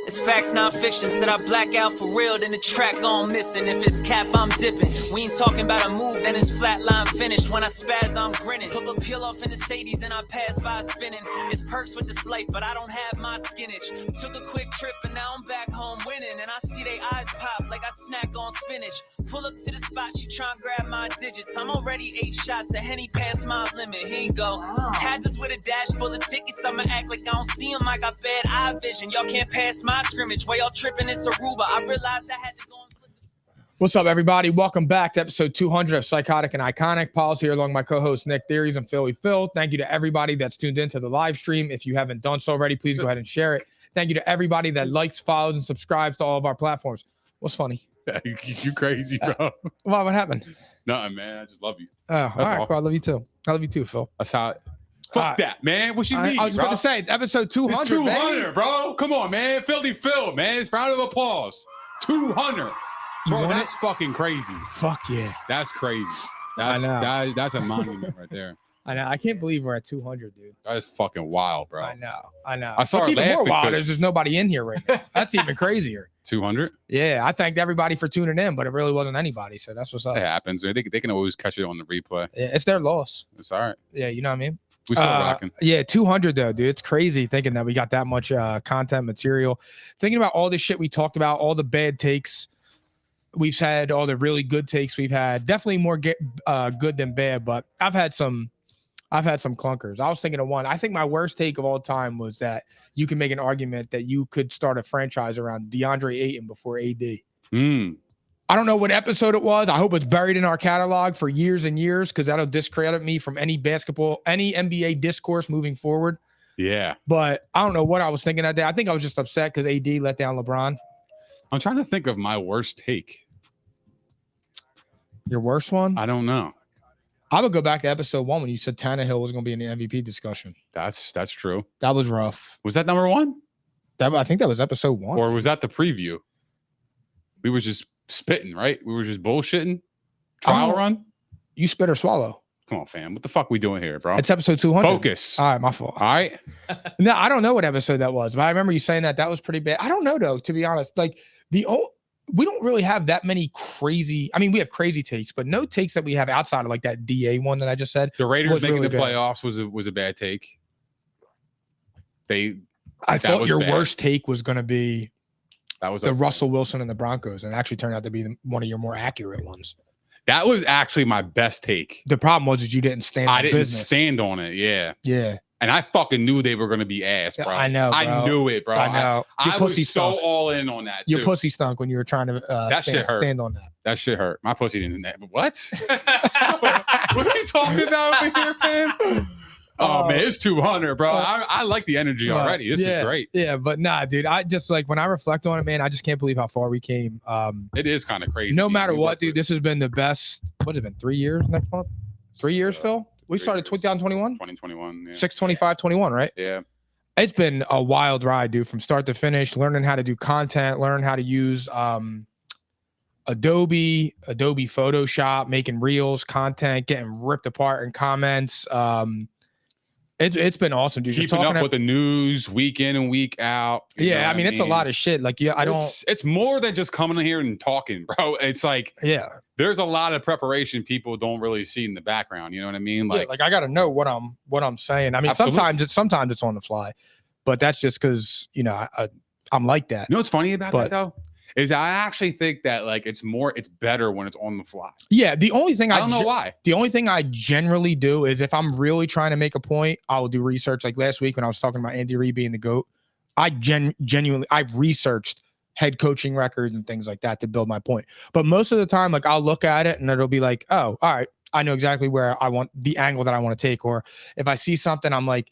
It's facts, not fiction. Said I black out for real, then the track gone missing. If it's cap, I'm dipping. We ain't talking about a move, then it's flatline finished. When I spaz, I'm grinning. Put a peel off in the Sadies and I pass by spinning. It's perks with this life, but I don't have my skinnage. Took a quick trip and now I'm back home winning. And I see they eyes pop like I snack on spinach. Pull up to the spot, she tryna grab my digits. I'm already 8 shots, a Henny past my limit. Here you go. Hazards with a dash full of tickets. I'ma act like I don't see them. I got bad eye vision. Y'all can't pass my scrimmage. While y'all tripping, it's Aruba. I realized I had to go and flip. What's up, everybody? Welcome back to episode 200 of Psychotic and Iconic. Paul's here along with my co-host Nick Theories and Philly Phil. Thank you to everybody that's tuned into the live stream. If you haven't done so already, please go ahead and share it. Thank you to everybody that likes, follows, and subscribes to all of our platforms. What's funny? You crazy, bro. What happened? Nothing, man. I just love you. Oh, all right. Cool. I love you too. I love you too, Phil. That's how. Fuck that, man. What you mean? I was about to say it's episode 200. It's 200, bro. Come on, man. Philly Phil, man. It's round of applause. 200, bro. That's fucking crazy. Fuck yeah. That's crazy. I know. That's a monument right there. I know. I can't believe we're at 200, dude. That is fucking wild, bro. I know. I saw What's her even more laughing wild is there's nobody in here right now. That's even crazier. 200. Yeah, I thanked everybody for tuning in, but it really wasn't anybody. So that's what's up. It happens. They can always catch it on the replay. Yeah, it's their loss. It's all right. Yeah, you know what I mean? We still rocking. Yeah, 200 though, dude. It's crazy thinking that we got that much content material. Thinking about all the shit we talked about, all the bad takes we've had, all the really good takes we've had. Definitely more good than bad, but I've had some clunkers. I was thinking of one. I think my worst take of all time was that you can make an argument that you could start a franchise around DeAndre Ayton before AD. I don't know what episode it was. I hope it's buried in our catalog for years and years because that'll discredit me from any basketball, any NBA discourse moving forward. Yeah. But I don't know what I was thinking that day. I think I was just upset because AD let down LeBron. I'm trying to think of my worst take. Your worst one? I don't know. I would go back to episode 1 when you said Tannehill was going to be in the MVP discussion. That's true. That was rough. Was that number 1? I think that was episode 1. Or was that the preview? We were just spitting, right? We were just bullshitting. Trial run? You spit or swallow? Come on, fam. What the fuck we doing here, bro? It's episode 200. Focus. All right, my fault. All right. No, I don't know what episode that was, but I remember you saying that. That was pretty bad. I don't know, though, to be honest. Like, we don't really have that many crazy. I mean, we have crazy takes, but no takes that we have outside of like that DA one that I just said. The Raiders making really the bad. playoffs was a bad take. I thought your worst take was going to be that was the Russell Wilson and the Broncos, and it actually turned out to be one of your more accurate ones. That was actually my best take. The problem was that you didn't stand. I didn't stand on it. Yeah. Yeah. And I fucking knew they were going to be ass, bro. I know, bro. I knew it, bro. I know. I was so all in on that, Your pussy stunk when you were trying to shit hurt. stand on that. That shit hurt. My pussy didn't. What? What's he talking about over here, fam? Oh, man, it's 200, bro. I like the energy already. This is great. Yeah, but nah, dude. I just like when I reflect on it, man, I just can't believe how far we came. It is kind of crazy. No matter what, dude, this has been the best. What has it been? 3 years next month? 3 years, Phil? We started 2021? 2021. Yeah. 6/25/21, right? Yeah. It's been a wild ride, dude, from start to finish, learning how to do content, learning how to use Adobe Photoshop, making reels, content, getting ripped apart in comments. It's been awesome, dude. Keeping up with the news week in and week out. Yeah, I mean, it's a lot of shit. Like, yeah, it's more than just coming in here and talking, bro. It's like, yeah, there's a lot of preparation people don't really see in the background. You know what I mean? Like, I got to know what I'm saying. I mean, sometimes it's on the fly, but that's just because I'm like that. You know what's funny about that though? Is I actually think that like it's better when it's on the fly. Yeah, the only thing I don't know why. The only thing I generally do is if I'm really trying to make a point, I'll do research. Like last week when I was talking about Andy Reid being the GOAT, I genuinely researched head coaching records and things like that to build my point. But most of the time, like I'll look at it and it'll be like, oh, all right, I know exactly where I want the angle that I want to take. Or if I see something, I'm like,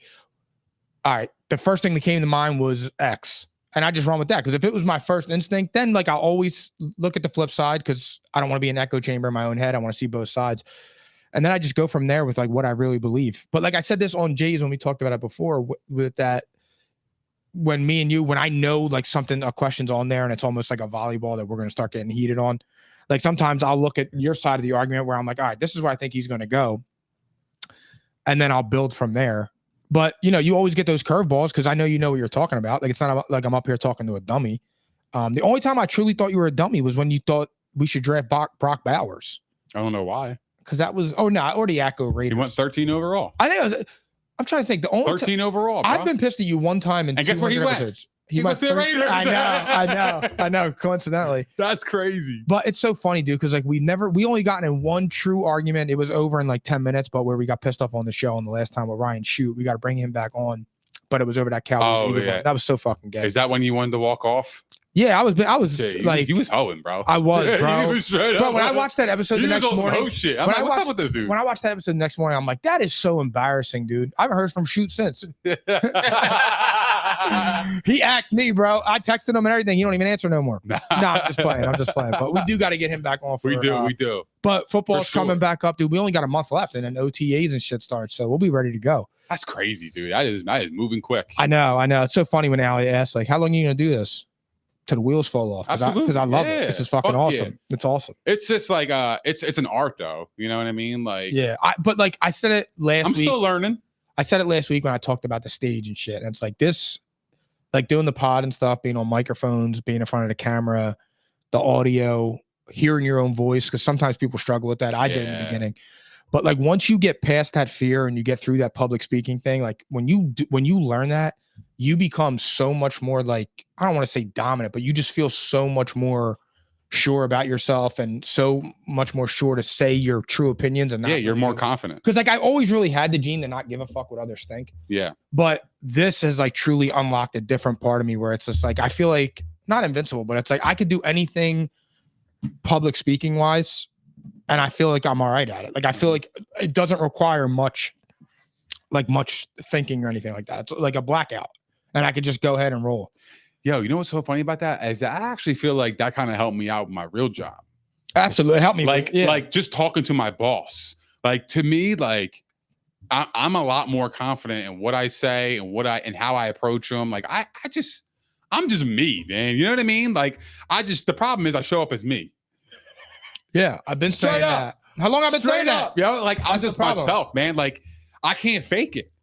all right, the first thing that came to mind was X. And I just run with that because if it was my first instinct, then like I'll always look at the flip side because I don't want to be an echo chamber in my own head. I want to see both sides. And then I just go from there with like what I really believe. But like I said this on Jay's when we talked about it before with that, when I know like a question's on there and it's almost like a volleyball that we're going to start getting heated on. Like sometimes I'll look at your side of the argument where I'm like, all right, this is where I think he's going to go. And then I'll build from there. But you always get those curveballs because I know you know what you're talking about. Like it's not like I'm up here talking to a dummy. The only time I truly thought you were a dummy was when you thought we should draft Brock Bowers. I don't know why. Because that was or the Acco Raiders. He went 13 overall. I think it was. I'm trying to think. The only 13 overall. Bro. I've been pissed at you one time in and guess where he episodes. went? He went to the Raiders. I know. Coincidentally, that's crazy. But it's so funny, dude. Because like we only gotten in one true argument. It was over in like 10 minutes, but where we got pissed off on the show on the last time with Ryan Shoot, we got to bring him back on. But it was over that Cowboys. Oh, yeah. That was so fucking gay. Is that when you wanted to walk off? Yeah, I was Shit, like, you was hoeing, bro. I was, bro. You was straight up. Bro, when I watched that episode the next morning, shit. I'm like, what's up with this dude? When I watched that episode the next morning, I'm like, that is so embarrassing, dude. I haven't heard from Shoot since. He asked me, bro. I texted him and everything. He don't even answer no more. Nah, I'm just playing. But we do got to get him back on. We do. But football's coming back up, dude. We only got a month left, and then OTAs and shit starts, so we'll be ready to go. That's crazy, dude. That is moving quick. I know. It's so funny when Allie asks, like, how long are you gonna do this? Till the wheels fall off. Because I love it. This is fucking awesome. Yeah. It's awesome. It's just like it's an art though. You know what I mean? Like but like I said it last week. I'm still learning. I said it last week when I talked about the stage and shit. And it's like this, like doing the pod and stuff, being on microphones, being in front of the camera, the audio, hearing your own voice, because sometimes people struggle with that. I did in the beginning. But like once you get past that fear and you get through that public speaking thing, like when you learn that, you become so much more like, I don't want to say dominant, but you just feel so much more sure about yourself and so much more sure to say your true opinions. And you're more confident. Because like I always really had the gene to not give a fuck what others think. Yeah. But this has like truly unlocked a different part of me where it's just like, I feel like not invincible, but it's like I could do anything public speaking wise. And I feel like I'm all right at it. Like I feel like it doesn't require much thinking or anything like that. It's like a blackout. And I could just go ahead and roll. Yo, you know what's so funny about that is that I actually feel like that kind of helped me out with my real job. Absolutely, helped me. Like just talking to my boss. Like to me, like I'm a lot more confident in what I say and how I approach them. Like I'm just me, man. You know what I mean? Like the problem is I show up as me. Yeah, I've been saying that. How long I've been saying that? Yo, like I'm just myself, man. Like I can't fake it.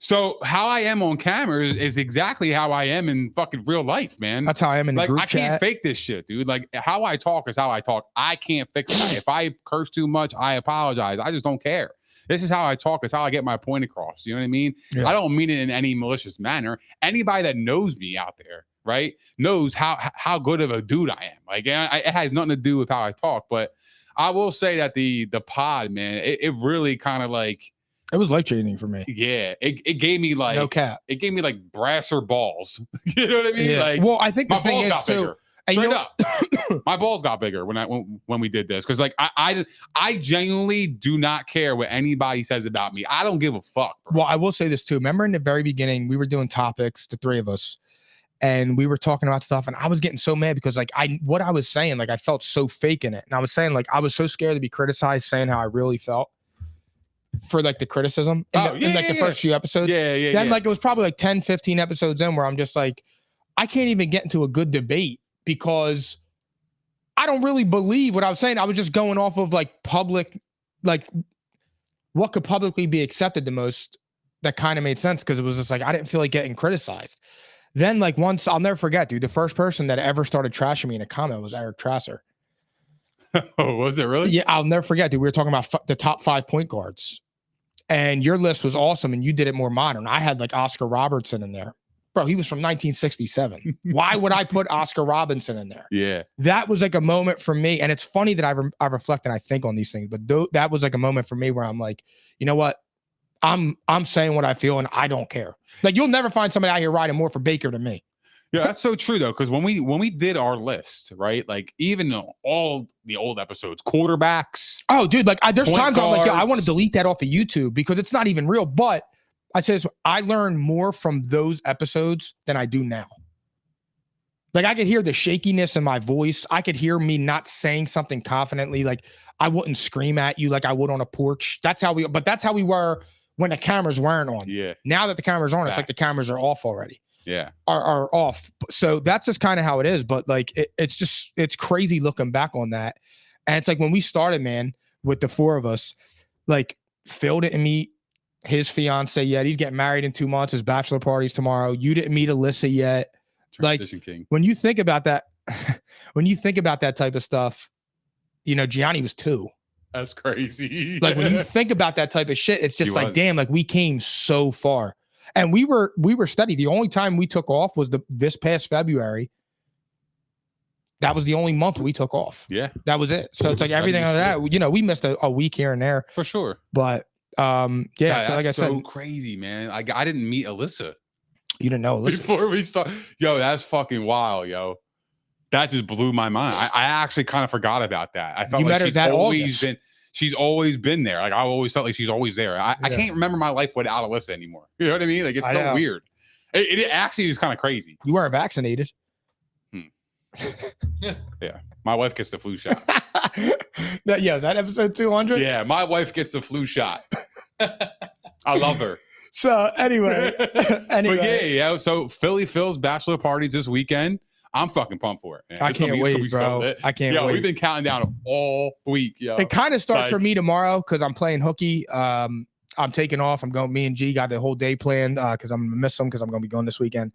So how I am on camera is exactly how I am in fucking real life, man. That's how I am in the group chat. I can't fake this shit, dude. Like how I talk is how I talk. I can't fix that. If I curse too much, I apologize. I just don't care. This is how I talk. It's how I get my point across. You know what I mean? Yeah. I don't mean it in any malicious manner. Anybody that knows me out there, right, knows how good of a dude I am. Like it has nothing to do with how I talk. But I will say that the pod, man, it really kind of like. It was life changing for me. Yeah, it gave me like no cap. It gave me like brasser balls. You know what I mean? Yeah. Like, well, I think my balls got bigger. Straight up, my balls got bigger when we did this because like I genuinely do not care what anybody says about me. I don't give a fuck. Bro. Well, I will say this too. Remember in the very beginning, we were doing topics, the three of us, and we were talking about stuff, and I was getting so mad because like what I was saying, like I felt so fake in it, and I was saying like I was so scared to be criticized, saying how I really felt. For like the criticism in the first few episodes. Then like it was probably like 10, 15 episodes in where I'm just like, I can't even get into a good debate because I don't really believe what I was saying. I was just going off of like public, like what could publicly be accepted the most that kind of made sense because it was just like, I didn't feel like getting criticized. Then like once, I'll never forget, dude, the first person that ever started trashing me in a comment was Eric Trasser. Oh, was it really? Yeah, I'll never forget, dude. We were talking about the top 5 point guards. And your list was awesome, and you did it more modern. I had like Oscar Robertson in there. Bro, he was from 1967. Why would I put Oscar Robinson in there? Yeah. That was like a moment for me. And it's funny that I reflect and I think on these things. But that was like a moment for me where I'm like, you know what? I'm saying what I feel, and I don't care. Like, you'll never find somebody out here riding more for Baker than me. Yeah, that's so true though, because when we did our list, right? Like even all the old episodes, quarterbacks. Oh, dude, like there's times I'm like, yo, I want to guards. delete that off of YouTube because it's not even real. But I say this, I learned more from those episodes than I do now. Like I could hear the shakiness in my voice. I could hear me not saying something confidently. Like I wouldn't scream at you like I would on a porch. That's how we were when the cameras weren't on. Yeah. Now that the cameras are on, it's like the cameras are off already. Yeah. Are off. So that's just kind of how it is. But like it's crazy looking back on that. And it's like when we started, man, with the 4 of us, like Phil didn't meet his fiance yet. He's getting married in 2 months. His bachelor party's tomorrow. You didn't meet Alyssa yet. Transition king. When you think about that, when you think about that type of stuff, you know, Gianni was 2. That's crazy. Like when you think about that type of shit, it's just He like, was. damn, like we came so far. And we were steady. The only time we took off was this past February. That was the only month we took off. Yeah. That was it. So it's like everything on that, you know, we missed a week here and there. For sure. But yeah, so like I said, crazy, man. I didn't meet Alyssa. You didn't know Alyssa. Before we start. Yo, that's fucking wild, yo. That just blew my mind. I actually kind of forgot about that. I felt like she's always been there. Like I always felt like she's always there. I can't remember my life without Alyssa anymore. You know what I mean? Like it's so weird. It actually is kind of crazy. You weren't vaccinated. Yeah. My wife gets the flu shot. Yeah, is that episode 200? Yeah, my wife gets the flu shot. I love her. So anyway. But yeah. So Philly Phil's bachelor parties this weekend. I'm fucking pumped for it. Man. I can't wait, bro. I can't wait. We've been counting down all week. Yo. It kind of starts for me tomorrow because I'm playing hooky. I'm taking off. Me and G got the whole day planned because I'm gonna miss them because I'm gonna be going this weekend.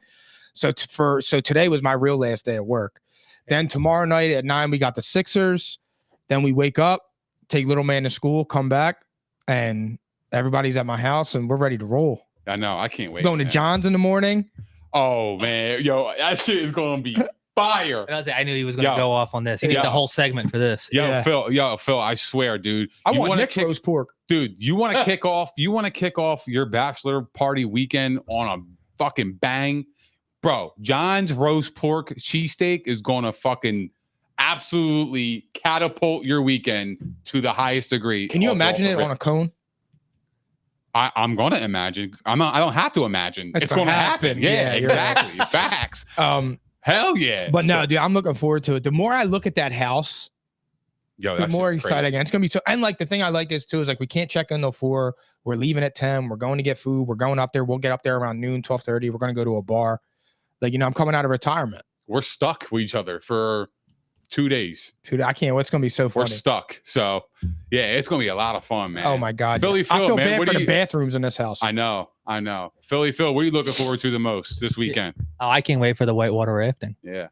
So today was my real last day of work. Then tomorrow night at 9 we got the Sixers. Then we wake up, take little man to school, come back, and everybody's at my house and we're ready to roll. I know. I can't wait. Going to John's in the morning. Oh man, yo, that shit is gonna be fire. I knew he was gonna go off on this. He needs the whole segment for this. Phil, I swear, dude. I want Knicks roast pork. Dude, you want to kick off? You want to kick off your bachelor party weekend on a fucking bang, bro? John's roast pork cheesesteak is gonna fucking absolutely catapult your weekend to the highest degree. Can you imagine it on a cone? I'm gonna imagine. I don't have to imagine. It's gonna happen. Yeah, exactly. Right. Facts. Hell yeah. But no, dude, I'm looking forward to it. The more I look at that house, the more excited I get. It's gonna be so. And like the thing I like is too is like we can't check in till 4. We're leaving at 10. We're going to get food. We're going up there. We'll get up there around noon, 12:30. We're gonna go to a bar. Like I'm coming out of retirement. We're stuck with each other for 2 days. I can't wait. It's gonna be so funny. We're stuck. So yeah, it's gonna be a lot of fun, man. Oh my God. Philly Phil, I feel man, bad for the bathrooms in this house. I know. Philly Phil, what are you looking forward to the most this weekend? Oh, I can't wait for the whitewater rafting. Yeah.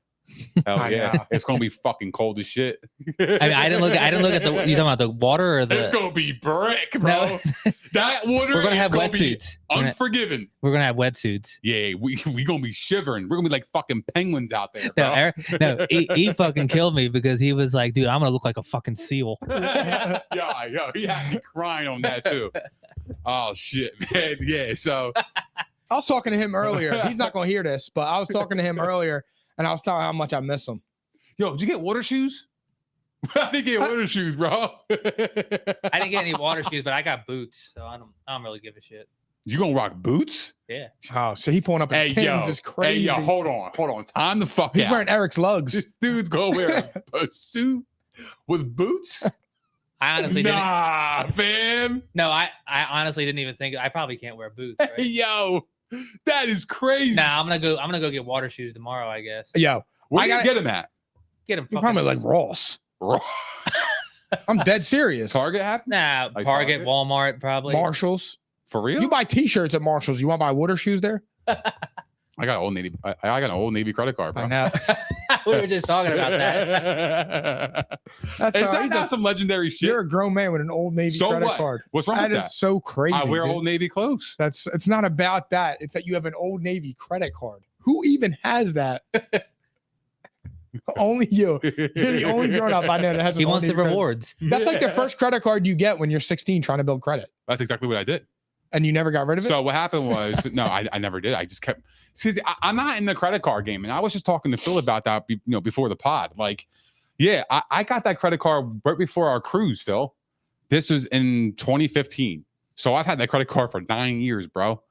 Hell yeah. It's gonna be fucking cold as shit. I mean, I didn't look at the you talking about the water or the it's gonna be brick, bro. No. That water we're gonna have wetsuits. Unforgiven. We're gonna have wetsuits. Yeah, we gonna be shivering. We're gonna be like fucking penguins out there, bro. He fucking killed me because he was like, dude, I'm gonna look like a fucking seal. Yeah, he had me crying on that too. Oh shit, man. Yeah, so I was talking to him earlier. He's not gonna hear this, but I was talking to him earlier and I was telling him how much I miss him. Yo, did you get water shoes? I didn't get water shoes, bro. I didn't get any water shoes, but I got boots, so I don't really give a shit. You gonna rock boots? Yeah. Oh, so he pulling up in Tim's is crazy. Hey, yo, hold on. Time the fuck He's out. wearing Eric's lugs. This dude's gonna wear a suit with boots? I honestly didn't. Nah, fam. No, I honestly didn't even think. I probably can't wear boots. Right? Hey, yo, that is crazy. Nah, I'm gonna go get water shoes tomorrow, I guess. Yo, where you get them at? Get them probably like Ross. I'm dead serious. Target have? Nah, like Target, Walmart, probably. Marshalls. For real? You buy T-shirts at Marshalls. You want to buy water shoes there? I got Old Navy. I got an Old Navy credit card, bro. I know. We were just talking about that. Is that not some legendary shit? You're a grown man with an Old Navy credit card. What's wrong with that? That is so crazy. I wear Old Navy clothes. It's not about that. It's that you have an Old Navy credit card. Who even has that? Only you. You're the only grown up I know that has. He wants the rewards. That's like the first credit card you get when you're 16 trying to build credit. That's exactly what I did. And you never got rid of it? So what happened was, no, I never did. I just kept, see, I'm not in the credit card game. And I was just talking to Phil about that, before the pod. Like, yeah, I got that credit card right before our cruise, Phil. This was in 2015. So I've had that credit card for 9 years, bro.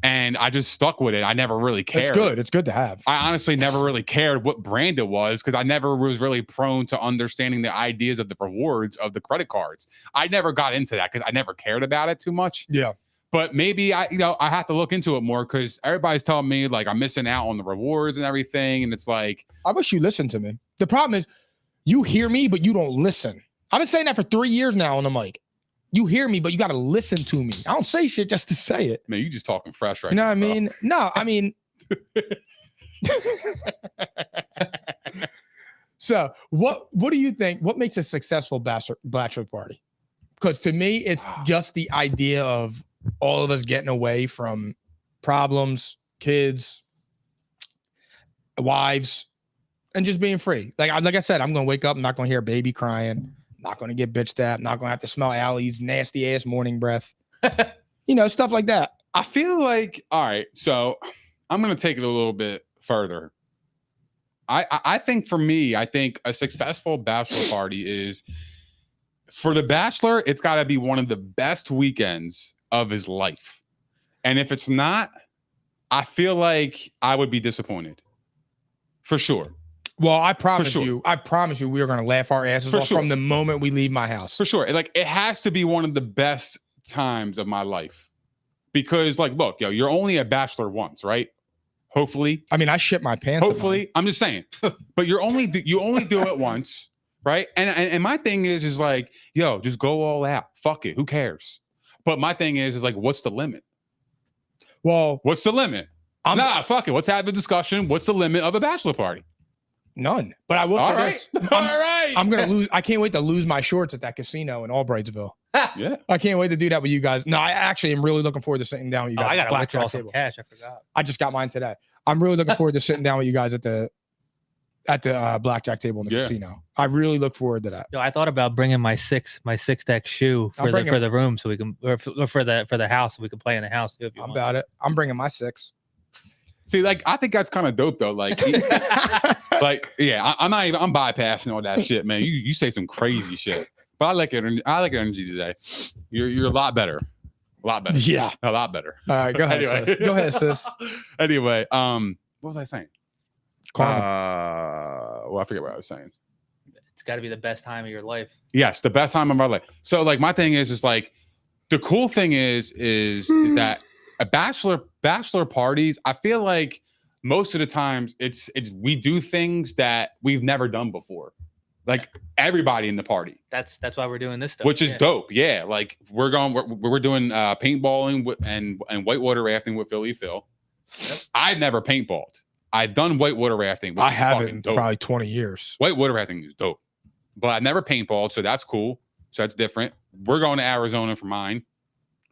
And I just stuck with it. I never really cared. It's good. It's good to have. I honestly never really cared what brand it was because I never was really prone to understanding the ideas of the rewards of the credit cards. I never got into that because I never cared about it too much. Yeah. But maybe I have to look into it more because everybody's telling me like I'm missing out on the rewards and everything. And it's like, I wish you listened to me. The problem is you hear me, but you don't listen. I've been saying that for 3 years now on the mic. You hear me, but you got to listen to me. I don't say shit just to say it. Man, you just talking fresh right You know now. what I mean? No, I mean. So what do you think? What makes a successful bachelor party? Because to me, it's just the idea of all of us getting away from problems, kids, wives, and just being free. Like I said, I'm gonna wake up, I'm not gonna hear a baby crying, not gonna get bitched at, not gonna have to smell Allie's nasty ass morning breath. Stuff like that. I feel like, all right, so I'm gonna take it a little bit further. I think for me, I think a successful bachelor party is, for the bachelor, it's got to be one of the best weekends of his life. And if it's not, I feel like I would be disappointed. For sure. Well, I promise you, we are going to laugh our asses off from the moment we leave my house. For sure. Like, it has to be one of the best times of my life. Because, like, look, you're only a bachelor once, right? Hopefully. I mean, I shit my pants. Hopefully. I'm just saying. But you only do it once, right? And my thing is like, just go all out. Fuck it. Who cares? But my thing is like, what's the limit? Well, what's the limit? Fuck it. Let's have the discussion. What's the limit of a bachelor party? None. But I will say this. All right. I'm gonna lose. I can't wait to lose my shorts at that casino in Albrightsville. Yeah. I can't wait to do that with you guys. No, I actually am really looking forward to sitting down with you guys. I gotta withdraw some cash. I forgot. I just got mine today. I'm really looking forward to sitting down with you guys at the blackjack table in the casino. I really look forward to that. I thought about bringing my six deck shoe for the room so we can, or for the house so we can play in the house too. I'm about it. I'm bringing my 6. See, like, I think that's kind of dope though. Like, like, yeah, I'm bypassing all that shit, man. You say some crazy shit, but I like your energy today. You're a lot better. A lot better. Yeah. A lot better. All right, go ahead, Anyway. sis. Go ahead, sis. Anyway, what was I saying? Karma. Well, I forget what I was saying. It's got to be the best time of your life. Yes, the best time of my life. So, like, my thing is like, the cool thing is that a bachelor parties, I feel like most of the times it's we do things that we've never done before. Like, everybody in the party. That's why we're doing this stuff. Which is dope. Yeah. Like, we're doing paintballing and whitewater rafting with Philly Phil. Yep. I've never paintballed. I've done whitewater rafting. I haven't in probably 20 years. Whitewater rafting is dope. But I've never paintballed, so that's cool. So that's different. We're going to Arizona for mine.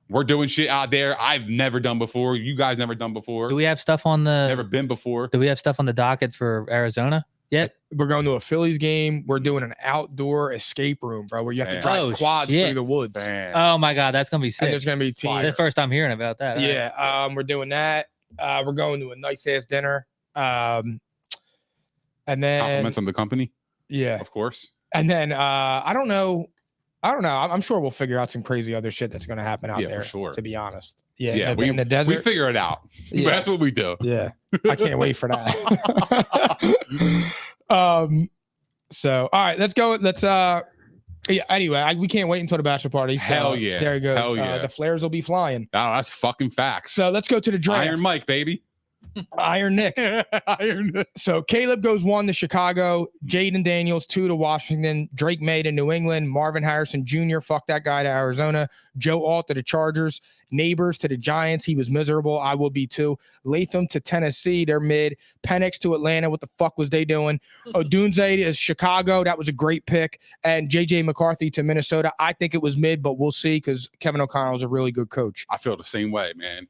We're doing shit out there I've never done before. You guys never done before. Do we have stuff on the Never been before. Do we have stuff on the docket for Arizona yet? We're going to a Phillies game. We're doing an outdoor escape room, bro, where you have to drive quads through the woods. Man. Oh my God, that's gonna be sick. And there's gonna be teams. That's the first time hearing about that. Yeah, we're doing that. We're going to a nice ass dinner. And then Compliments on the company. Yeah, of course. And then I don't know. I'm sure we'll figure out some crazy other shit that's gonna happen out there. For sure. To be honest. Yeah. Yeah. In the desert. We figure it out. Yeah. That's what we do. Yeah. I can't wait for that. So all right, let's go. Anyway, we can't wait until the bachelor party. So Hell yeah. There you go. Hell yeah. The flares will be flying. Oh, that's fucking facts. So let's go to the draft. Iron Mike, baby. Iron Nick. Iron Nick. So Caleb goes 1 to Chicago, Jaden Daniels 2 to Washington, Drake May to New England, Marvin Harrison Jr., fuck that guy, to Arizona, Joe Alt to the Chargers, Neighbors to the Giants, he was miserable, I will be too, Latham to Tennessee, they're mid, Penix to Atlanta, what the fuck was they doing, Odunze to Chicago, that was a great pick, and JJ McCarthy to Minnesota. I think it was mid, but we'll see because Kevin O'Connell is a really good coach. I feel the same way, man.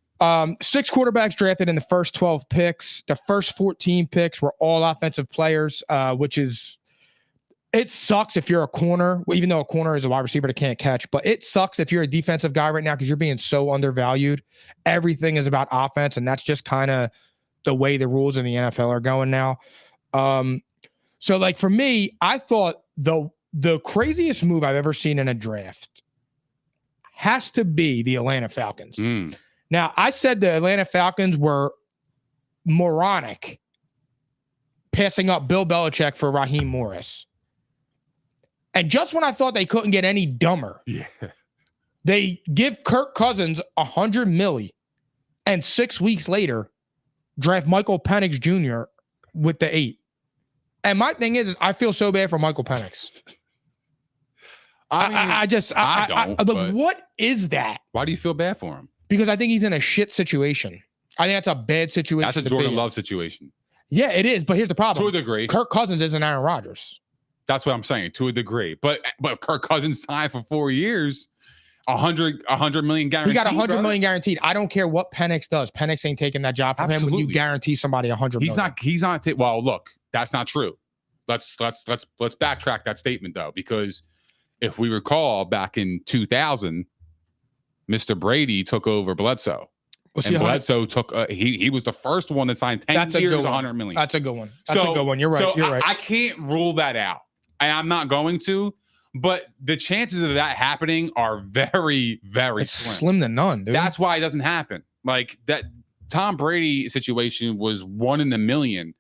6 quarterbacks drafted in the first 12 picks. The first 14 picks were all offensive players, which is, it sucks if you're a corner, even though a corner is a wide receiver that can't catch, but it sucks if you're a defensive guy right now because you're being so undervalued. Everything is about offense, and that's just kind of the way the rules in the NFL are going now. So like for me, I thought the craziest move I've ever seen in a draft has to be the Atlanta Falcons. Now, I said the Atlanta Falcons were moronic passing up Bill Belichick for Raheem Morris. And just when I thought they couldn't get any dumber, they give Kirk Cousins $100 million, and 6 weeks later, draft Michael Penix Jr. with the 8. And my thing is I feel so bad for Michael Penix. I don't. Look, what is that? Why do you feel bad for him? Because I think he's in a shit situation. I think that's a bad situation. That's a Jordan Love situation. Yeah, it is. But here's the problem. To a degree. Kirk Cousins isn't Aaron Rodgers. That's what I'm saying. To a degree. But Kirk Cousins signed for 4 years. 100 million guaranteed. He got 100 million guaranteed. I don't care what Penix does. Penix ain't taking that job from him when you guarantee somebody 100 million. He's not. Well, look, that's not true. Let's backtrack that statement though, because if we recall back in 2000, Mr. Brady took over Bledsoe. And Bledsoe took he was the first one to sign 10 years, 100 million. That's a good one. That's a good one. You're right. You're right. I can't rule that out, and I'm not going to. But the chances of that happening are very, very slim to none, dude. That's why it doesn't happen. Like that Tom Brady situation was 1 in a million.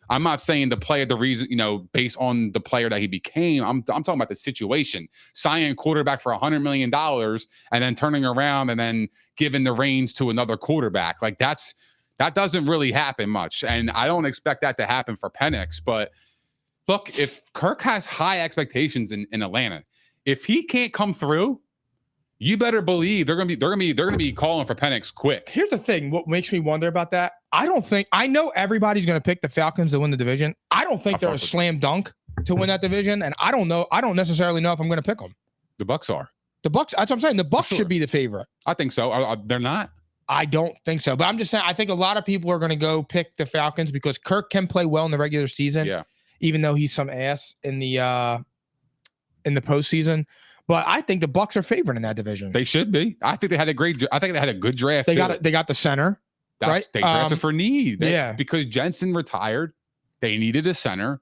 I'm not saying the reason, based on the player that he became. I'm talking about the situation. Signing a quarterback for $100 million and then turning around and then giving the reins to another quarterback. Like that doesn't really happen much. And I don't expect that to happen for Penix, but look, if Kirk has high expectations in Atlanta, if he can't come through, you better believe they're gonna be calling for Penix quick. Here's the thing: what makes me wonder about that? I know everybody's gonna pick the Falcons to win the division. I don't think they're a slam dunk to win that division, and I don't necessarily know if I'm gonna pick them. The Bucks are. The Bucks. That's what I'm saying. The Bucks should be the favorite. I think so. They're not. I don't think so, but I'm just saying. I think a lot of people are gonna go pick the Falcons because Kirk can play well in the regular season. Yeah. Even though he's some ass in the postseason, but I think the Bucks are favored in that division. They should be. I think they had a good draft. They got the center, right? They drafted for need. Yeah, because Jensen retired, they needed a center,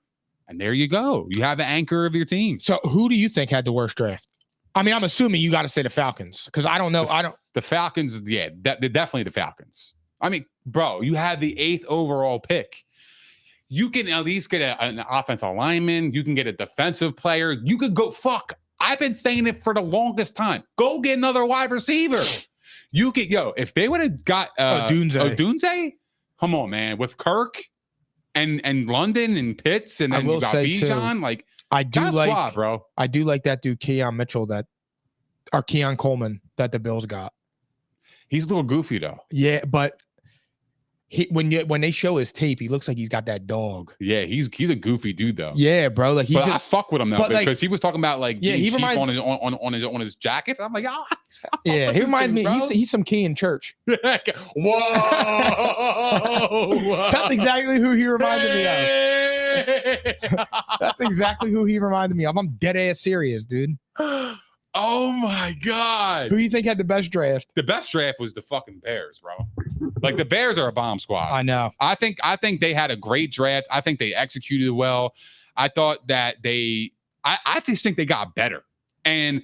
and there you go. You have the anchor of your team. So who do you think had the worst draft? I mean, I'm assuming you got to say the Falcons because I don't know. The Falcons, yeah, definitely the Falcons. I mean, bro, you had the 8th overall pick. You can at least get an offensive lineman. You can get a defensive player. You could go, I've been saying it for the longest time. Go get another wide receiver. You get, if they would have got Odunze, come on, man. With Kirk and London and Pitts, and then you got Bijan, like, I do like squad, bro. I do like that dude, Keon Coleman that the Bills got. He's a little goofy though. Yeah, but when they show his tape, he looks like he's got that dog. Yeah, he's a goofy dude though. Yeah, bro. Like I fuck with him now because he was talking about he reminds on his jackets. I'm like, yeah, he reminds me. He's some key in church. Whoa, that's exactly who he reminded me of. That's exactly who he reminded me of. I'm dead ass serious, dude. Oh my God. Who do you think had the best draft? The best draft was the fucking Bears, bro. Like the Bears are a bomb squad. I know. I think they had a great draft. I think they executed well. I thought that I just think they got better. And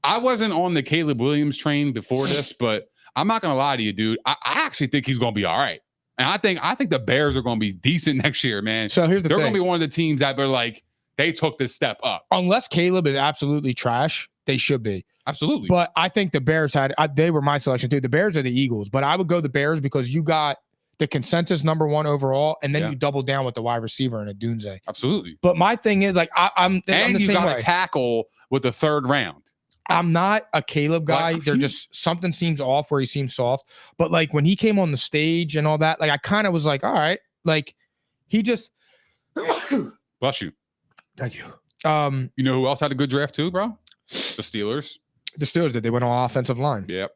I wasn't on the Caleb Williams train before this, but I'm not gonna lie to you, dude. I actually think he's gonna be all right. And I think the Bears are gonna be decent next year, man. So here's the thing. They're gonna be one of the teams that are like, they took this step up. Unless Caleb is absolutely trash, they should be. Absolutely. But I think the Bears they were my selection too. The Bears are the Eagles, but I would go the Bears because you got the consensus #1 overall, and then you double down with the wide receiver and Odunze. Absolutely. But my thing is, like, I'm the you same got way. a tackle with the 3rd round. I'm not a Caleb guy. Like, There's just something seems off where he seems soft. But like when he came on the stage and all that, like I kind of was like, all right, like he just Bless you. Thank you. You know who else had a good draft too, bro? The Steelers. The Steelers did. They went on offensive line. Yep.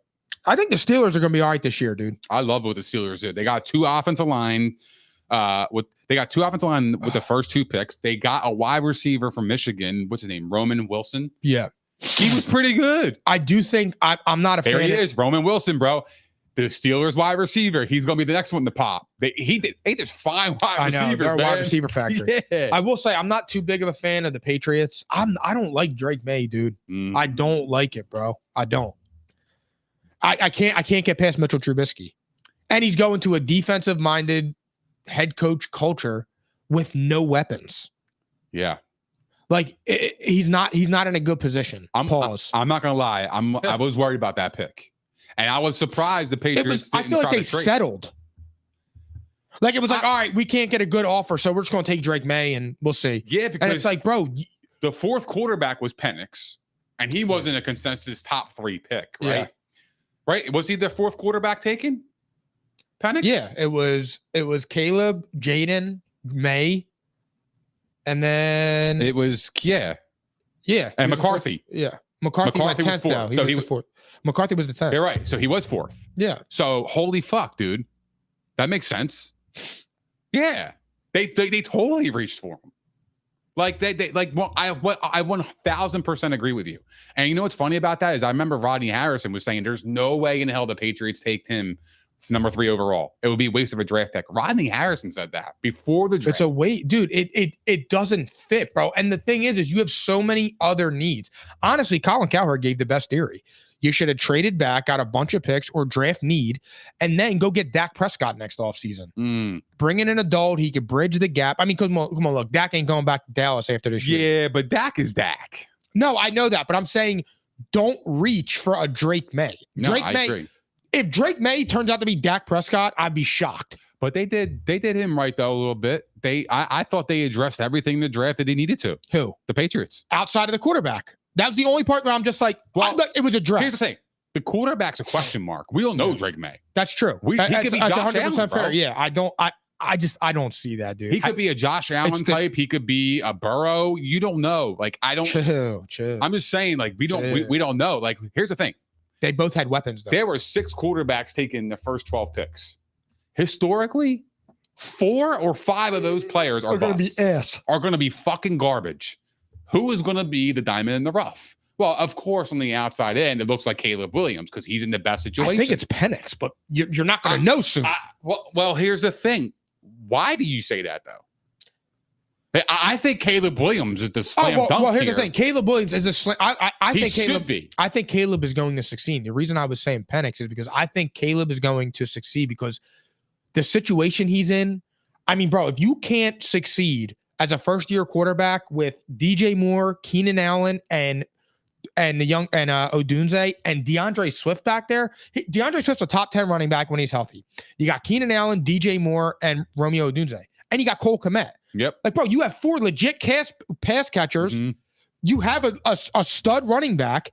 I think the Steelers are going to be all right this year, dude. I love what the Steelers did. They got 2 offensive line. With the first 2 picks. They got a wide receiver from Michigan. What's his name? Roman Wilson. Yeah. He was pretty good. I do think I'm not a fan. There he is, Roman Wilson, bro. The Steelers wide receiver. He's going to be the next one to pop. They just fine wide receivers. I know, they're a wide receiver factory. Yeah. I will say I'm not too big of a fan of the Patriots. I don't like Drake May, dude. I don't like it, bro. I don't. I can't get past Mitchell Trubisky. And he's going to a defensive-minded head coach culture with no weapons. Yeah. Like he's not in a good position. Pause. I'm not gonna lie. I was worried about that pick, and I was surprised the Patriots. I feel like they settled. Like it was like, all right, we can't get a good offer, so we're just gonna take Drake May and we'll see. Yeah, because and it's like, bro, the 4th quarterback was Penix, and he wasn't a consensus top 3 pick, right? Yeah. Right? Was he the 4th quarterback taken? Penix? Yeah, it was Caleb, Jaden, May, and then It was and McCarthy. McCarthy went was 10th 4th. though. He was the 4th. McCarthy was the 10th. You're right. So he was 4th. Yeah. So holy fuck, dude. That makes sense. Yeah. They totally reached for him. Like I 1000% agree with you. And you know what's funny about that is I remember Rodney Harrison was saying there's no way in hell the Patriots take him number 3 overall. It would be a waste of a draft pick. Rodney Harrison said that before the draft. It's a wait, dude. It doesn't fit, bro. And the thing is you have so many other needs. Honestly, Colin Cowherd gave the best theory. You should have traded back, got a bunch of picks or draft need, and then go get Dak Prescott next offseason. Bring in an adult. He could bridge the gap. I mean, come on, look, Dak ain't going back to Dallas after this year. Yeah, but Dak is Dak. No, I know that, but I'm saying don't reach for a Drake May. I agree. If Drake May turns out to be Dak Prescott, I'd be shocked. But they did him right though a little bit. I thought they addressed everything in the draft that they needed to. Who? The Patriots. Outside of the quarterback. That was the only part where I'm just like, well, it was addressed. Here's the thing. The quarterback's a question mark. We don't know Drake May. That's true. He could be Josh Allen, fair. bro. Yeah, I don't see that, dude. He could be a Josh Allen type. He could be a Burrow. You don't know. Like, I don't. Chill. I'm just saying, like, we don't know. Like, here's the thing. They both had weapons, though. There were 6 quarterbacks taken in the first 12 picks. Historically, 4 or 5 of those players are going to be ass. Are going to be fucking garbage. Who is going to be the diamond in the rough? Well, of course, on the outside end, it looks like Caleb Williams because he's in the best situation. I think it's Penix, but you're not going to know soon. Well, here's the thing. Why do you say that, though? I think Caleb Williams is the slam dunk Well, here's here. the thing. Caleb Williams is a slam. I think should Caleb be. I think Caleb is going to succeed. The reason I was saying Penix is because I think Caleb is going to succeed because the situation he's in. I mean, bro, if you can't succeed as a first-year quarterback with DJ Moore, Keenan Allen, and Odunze and DeAndre Swift back there. DeAndre Swift's a top 10 running back when he's healthy. You got Keenan Allen, DJ Moore, and Romeo Odunze. And you got Cole Kmet. Yep. Like, bro, you have 4 legit pass catchers. Mm-hmm. You have a stud running back.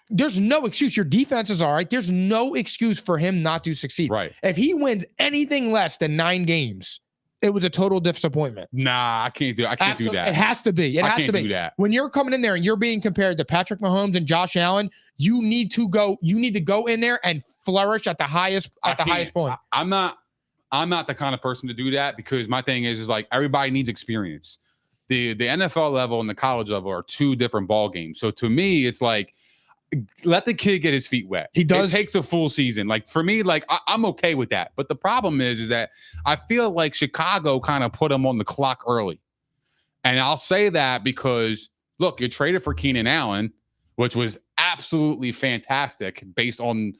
There's no excuse. Your defense is all right. There's no excuse for him not to succeed. Right. If he wins anything less than 9 games, it was a total disappointment. Nah, I can't do that. It has to be. It has to be. Do that. When you're coming in there and you're being compared to Patrick Mahomes and Josh Allen, you need to go in there and flourish at the highest point. I'm not the kind of person to do that because my thing is like everybody needs experience. The NFL level and the college level are 2 different ball games. So to me, it's like let the kid get his feet wet. He does. It takes a full season. Like for me, like I'm okay with that. But the problem is that I feel like Chicago kind of put him on the clock early. And I'll say that because look, you traded for Keenan Allen, which was absolutely fantastic based on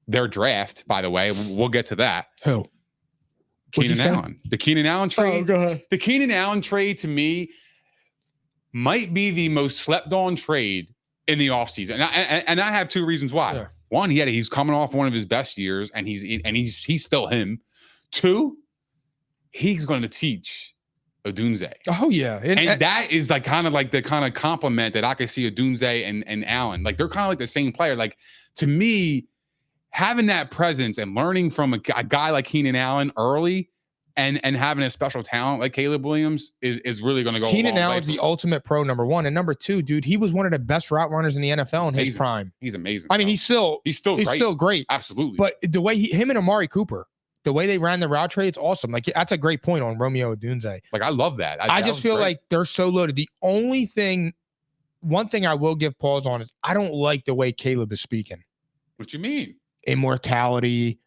their draft, by the way. We'll get to that. Who? Keenan Allen. The Keenan Allen trade. Oh, go ahead. The Keenan Allen trade to me might be the most slept on trade in the offseason. And I have 2 reasons why. Yeah. One, he's coming off one of his best years and he's still him. 2, he's going to teach Odunze. Oh yeah. And that is like kind of like the kind of compliment that I could see Odunze and Allen. Like they're kind of like the same player. Like to me, having that presence and learning from a guy like Keenan Allen early and having a special talent like Caleb Williams is really going to go. Keenan Allen's the ultimate pro, number 1. And number 2, dude, he was one of the best route runners in the NFL in his prime. He's amazing. I mean, he's still great. Absolutely. But the way him and Amari Cooper, the way they ran the route trade, it's awesome. Like that's a great point on Romeo Odunze. Like I love that. I just feel like they're so loaded. The only thing, one thing I will give pause on is I don't like the way Caleb is speaking. What you mean? Immortality,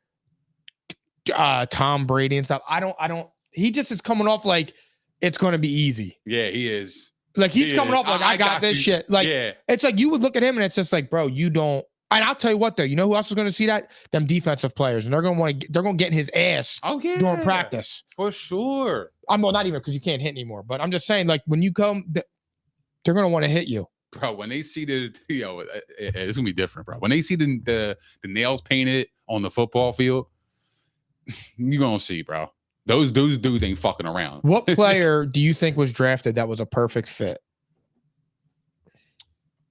Tom Brady and stuff. I don't. He just is coming off like it's going to be easy. Yeah, he is. Like he's coming off like I got this shit. Like it's like you would look at him and it's just like, bro, you don't. And I'll tell you what though, you know who else is going to see that? Them defensive players, and they're going to get in his ass. During practice for sure. Not even because you can't hit anymore, but I'm just saying like when you come, they're going to want to hit you. Bro, when they see it's gonna be different, bro. When they see the nails painted on the football field, you're gonna see, bro. Those dudes ain't fucking around. What player do you think was drafted that was a perfect fit?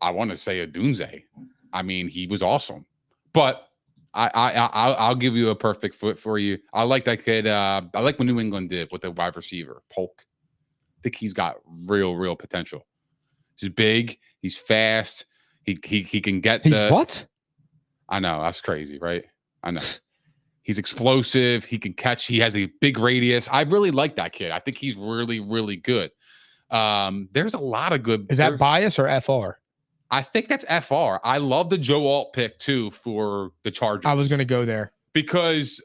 I want to say Odunze. I mean, he was awesome. But I'll give you a perfect foot for you. I like that kid. I like what New England did with the wide receiver, Polk. I think he's got real potential. He's big. He's fast. He can get what? I know. That's crazy, right? I know. He's explosive. He can catch. He has a big radius. I really like that kid. I think he's really good. There's a lot of good. Is that bias or FR? I think that's FR. I love the Joe Alt pick too for the Chargers. I was going to go there because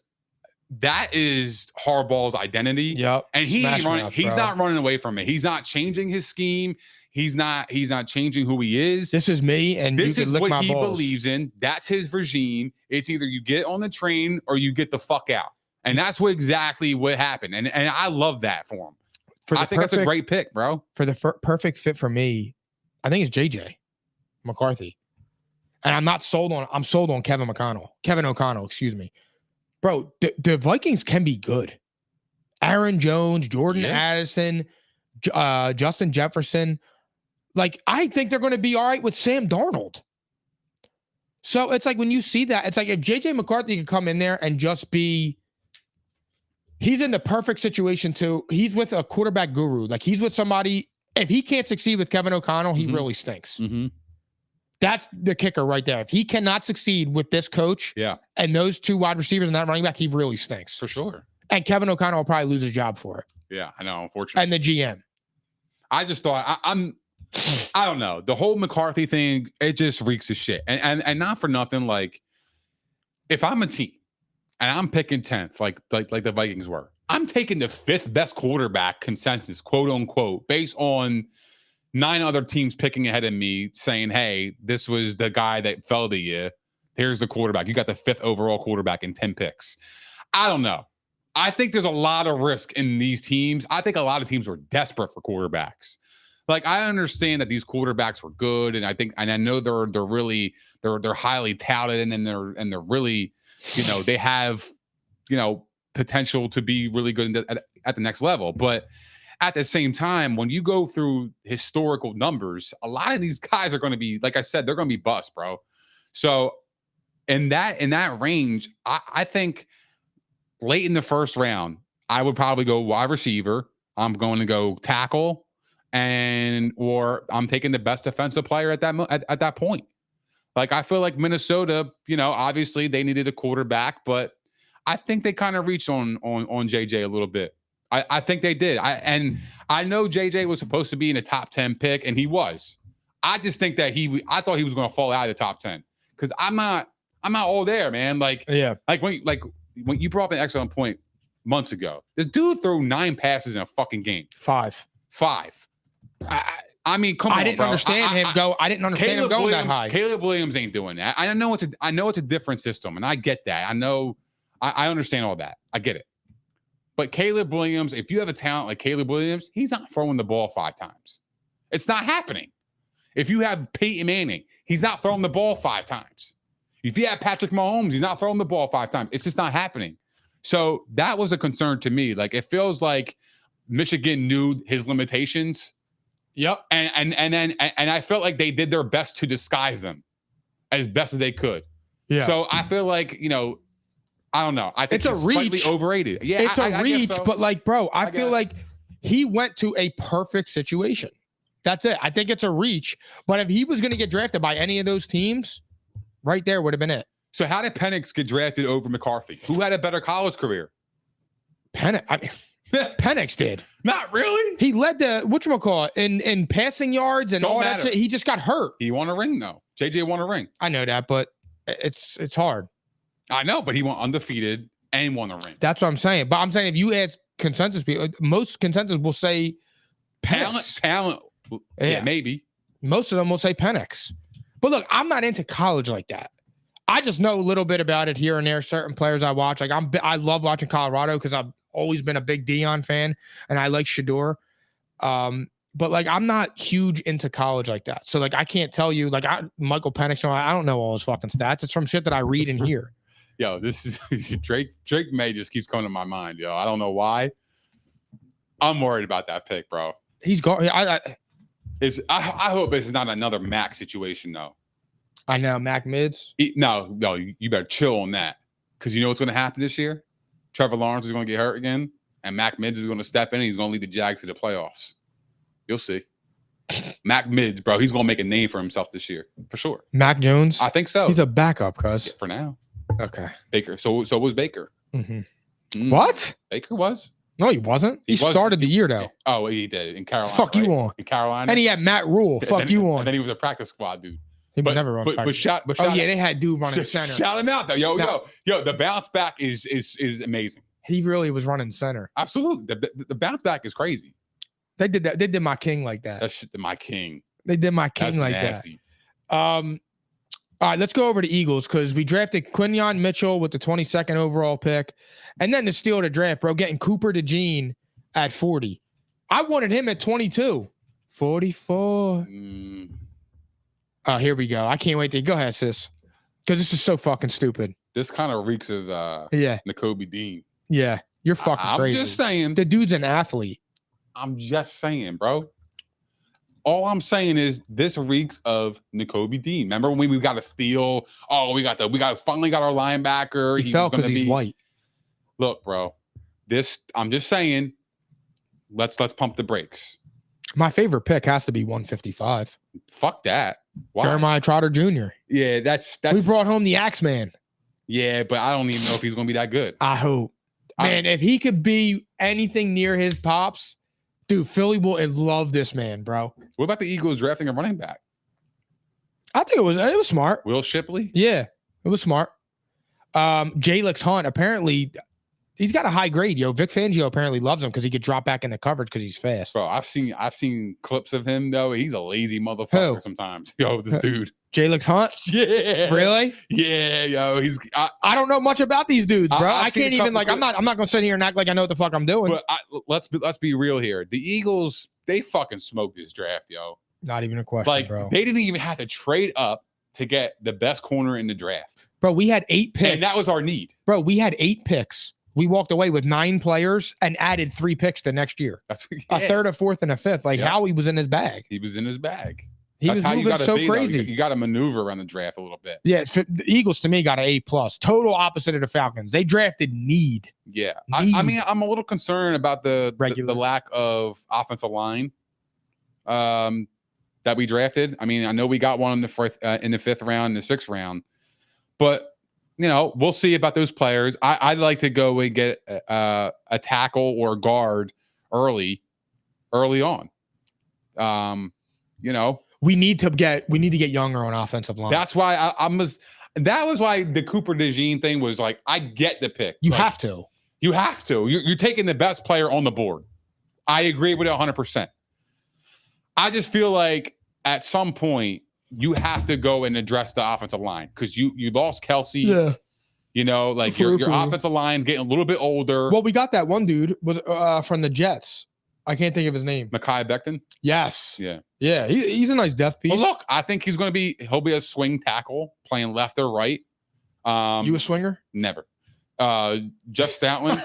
that is Harbaugh's identity. Yep. And he's not running away from it. He's not changing his scheme. He's not changing who he is. This is me, and this you is can lick what my he balls. believes in. That's his regime. It's either you get on the train or you get the fuck out. And that's exactly what happened. And I love that for him. I think that's a great pick, bro. For the perfect fit for me, I think it's JJ McCarthy. And I'm sold on Kevin O'Connell, excuse me. Bro, the Vikings can be good. Aaron Jones, Jordan Addison, Justin Jefferson. Like, I think they're going to be all right with Sam Darnold. So it's like when you see that, it's like if JJ McCarthy could come in there and just be, he's in the perfect situation too. He's with a quarterback guru. Like, he's with somebody, if he can't succeed with Kevin O'Connell, he really stinks. Mm-hmm. That's the kicker right there. If he cannot succeed with this coach and those two wide receivers and that running back, he really stinks. For sure. And Kevin O'Connell will probably lose his job for it. Yeah, I know, unfortunately. And the GM. I just thought, I don't know. The whole McCarthy thing, it just reeks of shit. And not for nothing, like, if I'm a team and I'm picking 10th, like the Vikings were, I'm taking the 5th best quarterback consensus, quote unquote, based on 9 other teams picking ahead of me saying, hey, this was the guy that fell to you. Here's the quarterback. You got the 5th overall quarterback in 10 picks. I don't know. I think there's a lot of risk in these teams. I think a lot of teams were desperate for quarterbacks. Like, I understand that these quarterbacks were good, and I know they're really highly touted, and they're really, they have, potential to be really good at the next level. But at the same time, when you go through historical numbers, a lot of these guys are going to be, like I said, they're going to be bust, bro. So in that range, I think late in the first round, I would probably go wide receiver. I'm going to go tackle, or I'm taking the best defensive player at that point. Like, I feel like Minnesota, obviously they needed a quarterback, but I think they kind of reached on JJ a little bit. I think they did. I know JJ was supposed to be in a top 10 pick, and he was. I just think that I thought he was going to fall out of the top 10 because I'm not all there, man. Like when you brought up an excellent point months ago, this dude threw 9 passes in a fucking game. 5. I mean, come on, I didn't understand him going that high. Caleb Williams ain't doing that. I know it's a different system, and I get that. I understand all that. I get it. But Caleb Williams, if you have a talent like Caleb Williams, he's not throwing the ball 5 times. It's not happening. If you have Peyton Manning, he's not throwing the ball 5 times. If you have Patrick Mahomes, he's not throwing the ball 5 times. It's just not happening. So that was a concern to me. Like, it feels like Michigan knew his limitations. Yep. And I felt like they did their best to disguise them as best as they could. Yeah. So I feel like, I don't know. I think it's a reach. Slightly overrated. Yeah, it's a reach, so. But like, bro, I feel like he went to a perfect situation. That's it. I think it's a reach. But if he was going to get drafted by any of those teams, right there would have been it. So how did Penix get drafted over McCarthy? Who had a better college career? Penix did. Not really. He led the whatchamacallit in passing yards and all that shit. He just got hurt. He won a ring though. JJ won a ring. I know that, but it's hard. I know, but he went undefeated and won a ring. That's what I'm saying. But I'm saying if you ask consensus people, most consensus will say Penix. Talent. Yeah, maybe. Most of them will say Penix. But look, I'm not into college like that. I just know a little bit about it here and there. Certain players I watch, like I love watching Colorado because I've always been a big Deion fan and I like Shador. But like, I'm not huge into college like that. So like, I can't tell you like Michael Penix. I don't know all his fucking stats. It's from shit that I read and hear. Yo, this is Drake May just keeps coming to my mind. Yo, I don't know why. I'm worried about that pick, bro. He's gone. I hope it's not another Mac situation though. I know Mac mids. No, you better chill on that because you know what's going to happen this year. Trevor Lawrence is going to get hurt again, and Mac mids is going to step in. And he's going to lead the Jags to the playoffs. You'll see. Mac mids, bro. He's going to make a name for himself this year for sure. Mac Jones. I think so. He's a backup, cuz for now. Okay. Baker. So was Baker. Mm-hmm. What? Baker was. No, he wasn't. He started the year though. Oh, he did in Carolina. Fuck you on. In Carolina. And he had Matt Rule. Fuck you on. And then he was a practice squad dude. He was never on practice. But oh yeah, they had dude running center. Shout him out though. Yo, the bounce back is amazing. He really was running center. Absolutely. The bounce back is crazy. They did that. They did my king like that. That shit did my king. They did my king like nasty. That. All right, let's go over to Eagles because we drafted Quinyon Mitchell with the 22nd overall pick. And then to steal the draft, bro, getting Cooper DeJean at 40. I wanted him at 22. 44. Oh, here we go. I can't wait to go ahead, sis. Because this is so fucking stupid. This kind of reeks of Nakobe Dean. Yeah. You're fucking crazy. I'm just saying. The dude's an athlete. I'm just saying, bro. All I'm saying is this reeks of Nakobe Dean. Remember when we got a steal? Oh, we finally got our linebacker. He fell because he's white. Look, bro. I'm just saying. Let's pump the brakes. My favorite pick has to be 155. Fuck that. Why? Jeremiah Trotter Jr. Yeah, that's. We brought home the Axeman. Yeah, but I don't even know if he's gonna be that good. I hope. Man, if he could be anything near his pops. Dude, Philly will love this man, bro. What about the Eagles drafting a running back? I think it was smart. Will Shipley? Yeah, it was smart. Jalix Hunt, apparently, he's got a high grade, yo. Vic Fangio apparently loves him because he could drop back in the coverage because he's fast. Bro, I've seen clips of him, though. He's a lazy motherfucker sometimes. Yo, this dude. Jalix Hunt? Yeah. Really? Yeah, yo. I don't know much about these dudes, bro. I can't even I'm not gonna sit here and act like I know what the fuck I'm doing. But let's be real here. The Eagles, they fucking smoked this draft, yo. Not even a question, bro. They didn't even have to trade up to get the best corner in the draft. Bro, we had 8 picks. And that was our need. Bro, we had 8 picks. We walked away with 9 players and added 3 picks the next year. A third, a fourth, and a fifth. Howie was in his bag. He was in his bag. That's how moving so crazy. You got to maneuver around the draft a little bit. Yeah, the Eagles to me got an A+. Total opposite of the Falcons. They drafted need. Yeah, I mean, I'm a little concerned about the lack of offensive line that we drafted. I mean, I know we got one in the 5th round, and the 6th round, but we'll see about those players. I'd like to go and get a tackle or a guard early on. We need to get younger on offensive line. That's why that was why the Cooper DeJean thing was like, I get the pick. You have to. You have to. You're taking the best player on the board. I agree with it 100%. I just feel like at some point you have to go and address the offensive line because you lost Kelsey. Yeah. Your offensive line's getting a little bit older. Well, we got that one dude was from the Jets. I can't think of his name. Mekhi Becton? Yes. Yeah. Yeah, he's a nice depth piece. Well, look, I think he'll be a swing tackle playing left or right. You a swinger? Never. Jeff Stoutland.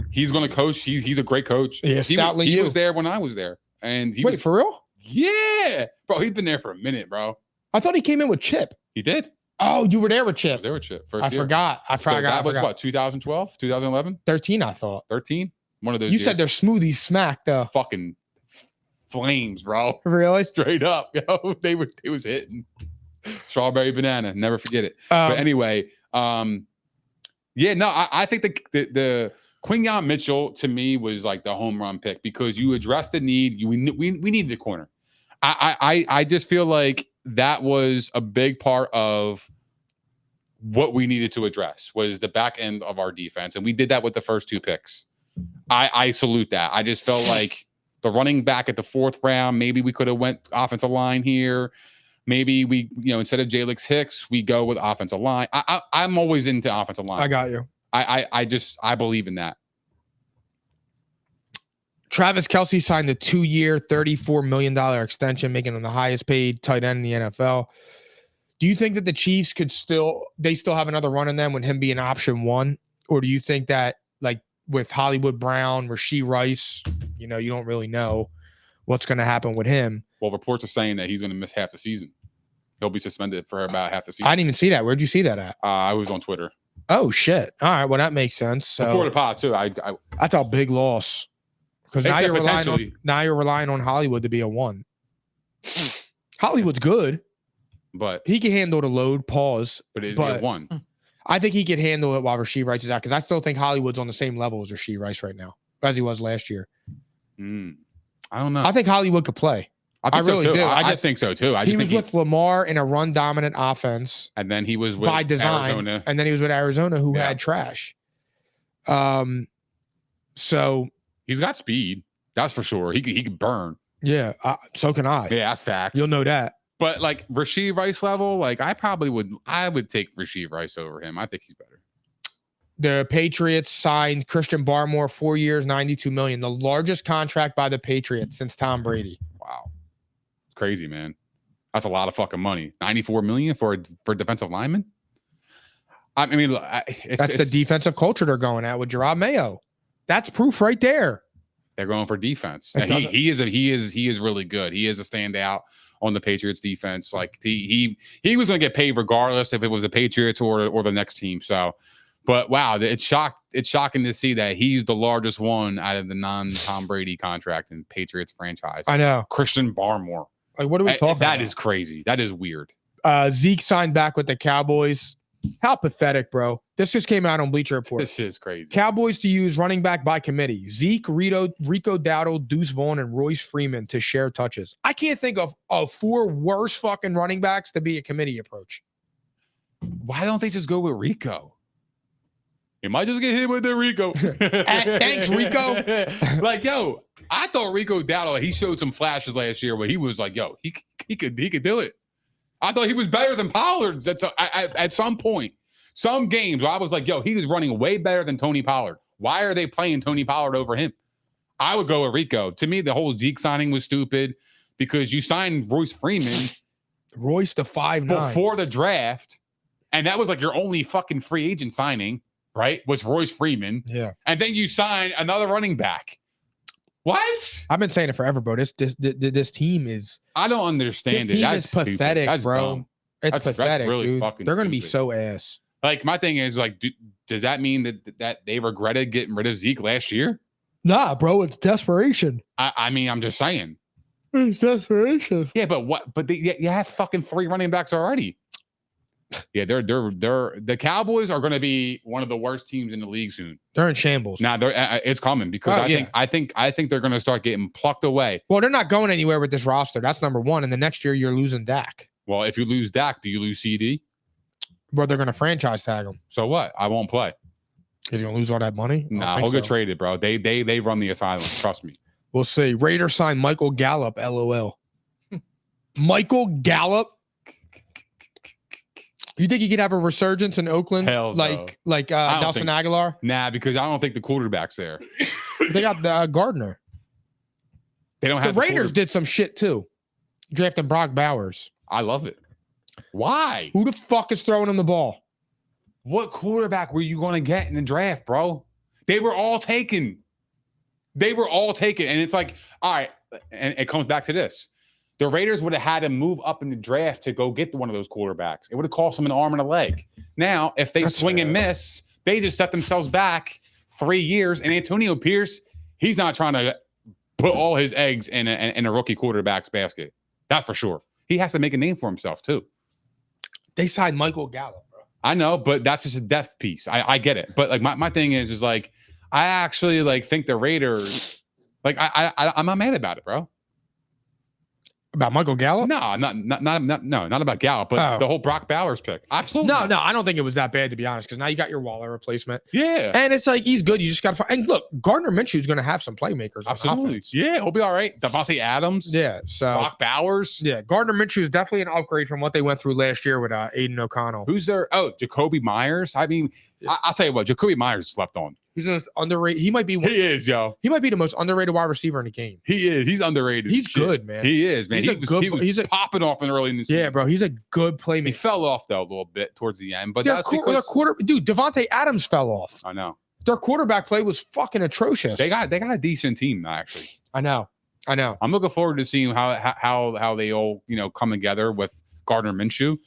He's going to coach. He's a great coach. Yeah, he was there when I was there. And Wait, for real? Yeah. Bro, he's been there for a minute, bro. I thought he came in with Chip. He did. Oh, you were there with Chip. I was there with Chip. I forgot. That was what, 2012, 2011? 13, I thought. 13? One of those You years. said their smoothies smacked, though. Fucking flames, bro. Really? Straight up. Yo, they was hitting. Strawberry banana. Never forget it. But anyway, I think the Quinyon Mitchell to me was like the home run pick because you addressed the need. We needed a corner. I just feel like that was a big part of what we needed to address was the back end of our defense. And we did that with the first 2 picks. I salute that. I just felt like the running back at the 4th round, maybe we could have went offensive line here. Maybe we, instead of Jalix Hicks, we go with offensive line. I'm always into offensive line. I got you. I believe in that. Travis Kelce signed a 2-year, $34 million extension, making him the highest paid tight end in the NFL. Do you think that the Chiefs still have another run in them with him being option 1? Or do you think that with Hollywood Brown, Rashee Rice, you don't really know. what's going to happen with him. Well, reports are saying that he's going to miss half the season. He'll be suspended for about half the season. I didn't even see that. Where'd you see that at? I was on Twitter. Oh shit! All right, well that makes sense. So Before the pod too. that's a big loss because now you're relying on Hollywood to be a 1. Hollywood's good, but he can handle the load. Pause. But is he a 1? I think he could handle it while Rasheed Rice is out because I still think Hollywood's on the same level as Rasheed Rice right now, as he was last year. I don't know. I think Hollywood could play. I really do. I think so too. He was with Lamar in a run-dominant offense, and then he was with by design, Arizona. And then he was with Arizona, who had trash. So he's got speed. That's for sure. He could burn. Yeah. So can I. Yeah, that's fact. You'll know that. But like Rasheed Rice level, like I would take Rasheed Rice over him. I think he's better. The Patriots signed Christian Barmore 4 years, $92 million, the largest contract by the Patriots since Tom Brady. Wow. Crazy, man. That's a lot of fucking money. $94 million for a defensive lineman. I mean, that's the defensive culture they're going at with Gerard Mayo. That's proof right there. They're going for defense. He is really good. He is a standout on the Patriots defense. Like he was going to get paid regardless if it was the Patriots or the next team. So, but wow, it's shocking to see that he's the largest one out of the non-Tom Brady contract in Patriots franchise. I know. Christian Barmore. Like, what are we talking about? That is crazy. That is weird. Zeke signed back with the Cowboys. How pathetic, bro. This just came out on Bleacher Report. This is crazy. Cowboys to use running back by committee. Zeke, Rico Dowdle, Deuce Vaughn, and Royce Freeman to share touches. I can't think of 4 worse fucking running backs to be a committee approach. Why don't they just go with Rico? You might just get hit with the Rico. Thanks, Rico. Like, yo, I thought Rico Dowdle, he showed some flashes last year where he was like, yo, he could do it. I thought he was better than Pollard at some point. Some games where I was like, yo, he was running way better than Tony Pollard. Why are they playing Tony Pollard over him? I would go with Rico. To me, the whole Zeke signing was stupid because you signed Royce Freeman. Royce to 5'9" before the draft. And that was like your only fucking free agent signing, right? Was Royce Freeman. Yeah. And then you sign another running back. What? I've been saying it forever, bro. This team is. I don't understand it. That's pathetic, that's bro. dumb. It's pathetic, that's really dude. fucking They're going to be stupid. so ass. Like, my thing is, like, does that mean that they regretted getting rid of Zeke last year? Nah, bro. It's desperation. I mean, I'm just saying. It's desperation. Yeah, but what? But you have fucking 3 running backs already. Yeah, they're the Cowboys are going to be one of the worst teams in the league soon. They're in shambles. Now it's coming because I think they're going to start getting plucked away. Well, they're not going anywhere with this roster. That's number one. And the next year you're losing Dak. Well, if you lose Dak, do you lose CD? Well, they're going to franchise tag him. So what? I won't play. He's going to lose all that money? Nah, he'll get traded, bro. They run the asylum. Trust me. We'll see. Raiders signed Michael Gallup. LOL. Michael Gallup. You think he could have a resurgence in Oakland? Hell no. like Nelson Aguilar? Nah, because I don't think the quarterback's there. They got Gardner. They don't have the Raiders did some shit too. Drafting Brock Bowers. I love it. Why? Who the fuck is throwing him the ball? What quarterback were you going to get in the draft, bro? They were all taken. And it's like, all right. And it comes back to this. The Raiders would have had to move up in the draft to go get one of those quarterbacks. It would have cost them an arm and a leg. Now, if they swing and miss, they just set themselves back 3 years. And Antonio Pierce, he's not trying to put all his eggs in a rookie quarterback's basket. That's for sure. He has to make a name for himself, too. They signed Michael Gallup, bro. I know, but that's just a depth piece. I get it. But like my thing is like, I actually like think the Raiders, like I'm not mad about it, bro. About Michael Gallup? No, not about Gallup, but the whole Brock Bowers pick. Absolutely. No, I don't think it was that bad, to be honest, because now you got your Waller replacement. Yeah. And it's like, he's good. You just got to find. And look, Gardner Minshew is going to have some playmakers. Absolutely. Yeah, he'll be all right. Devontae Adams. Yeah. So Brock Bowers. Yeah. Gardner Minshew is definitely an upgrade from what they went through last year with Aiden O'Connell. Who's there? Oh, Jacoby Myers. I mean, I'll tell you what, Jacoby Myers slept on. He's the most underrated. He might be. He is, yo. He might be the most underrated wide receiver in the game. He is. He's underrated. He's good, man. He is, man. He was popping off in early in the season. Yeah, bro. He's a good playmaker. He fell off though a little bit towards the end, but that's because dude, Devontae Adams fell off. I know. Their quarterback play was fucking atrocious. They got a decent team actually. I know. I know. I'm looking forward to seeing how they all come together with Gardner Minshew.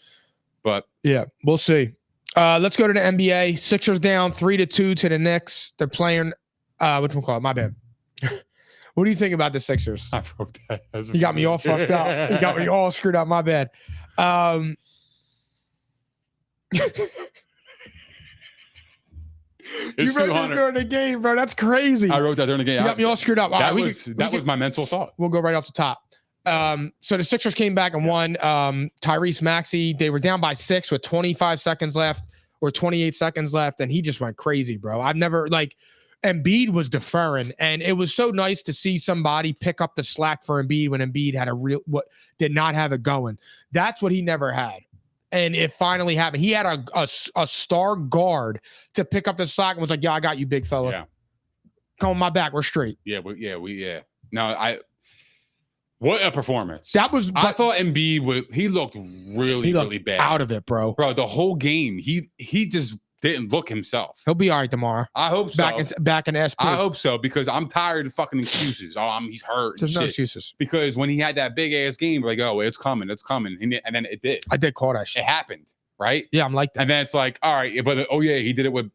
But yeah, we'll see. Let's go to the NBA. Sixers down 3-2 to the Knicks. They're playing. Which one call it? My bad. What do you think about the Sixers? I wrote that. You got me all fucked up. You got me all screwed up. My bad. You wrote this during the game, bro. That's crazy. I wrote that during the game. You got me all screwed up. That was my mental thought. We'll go right off the top. So the Sixers came back and won. Tyrese Maxey, they were down by 6 with 25 seconds left or 28 seconds left, and he just went crazy, bro. I've never Embiid was deferring, and it was so nice to see somebody pick up the slack for Embiid when Embiid had did not have it going. That's what he never had. And it finally happened. He had a star guard to pick up the slack and was like, "Yeah, I got you, big fella. Yeah. Come on my back. We're straight." Yeah. No, what a performance. That was. I thought Embiid he looked really bad. Out of it, bro. Bro, the whole game, he just didn't look himself. He'll be all right tomorrow. I hope so. Back in SP. I hope so, because I'm tired of fucking excuses. He's hurt. There's no excuses. Because when he had that big ass game, we're like, oh, it's coming. And then it did. I did call that shit. It happened, right? Yeah, I'm like that. And then it's like, all right, but he did it with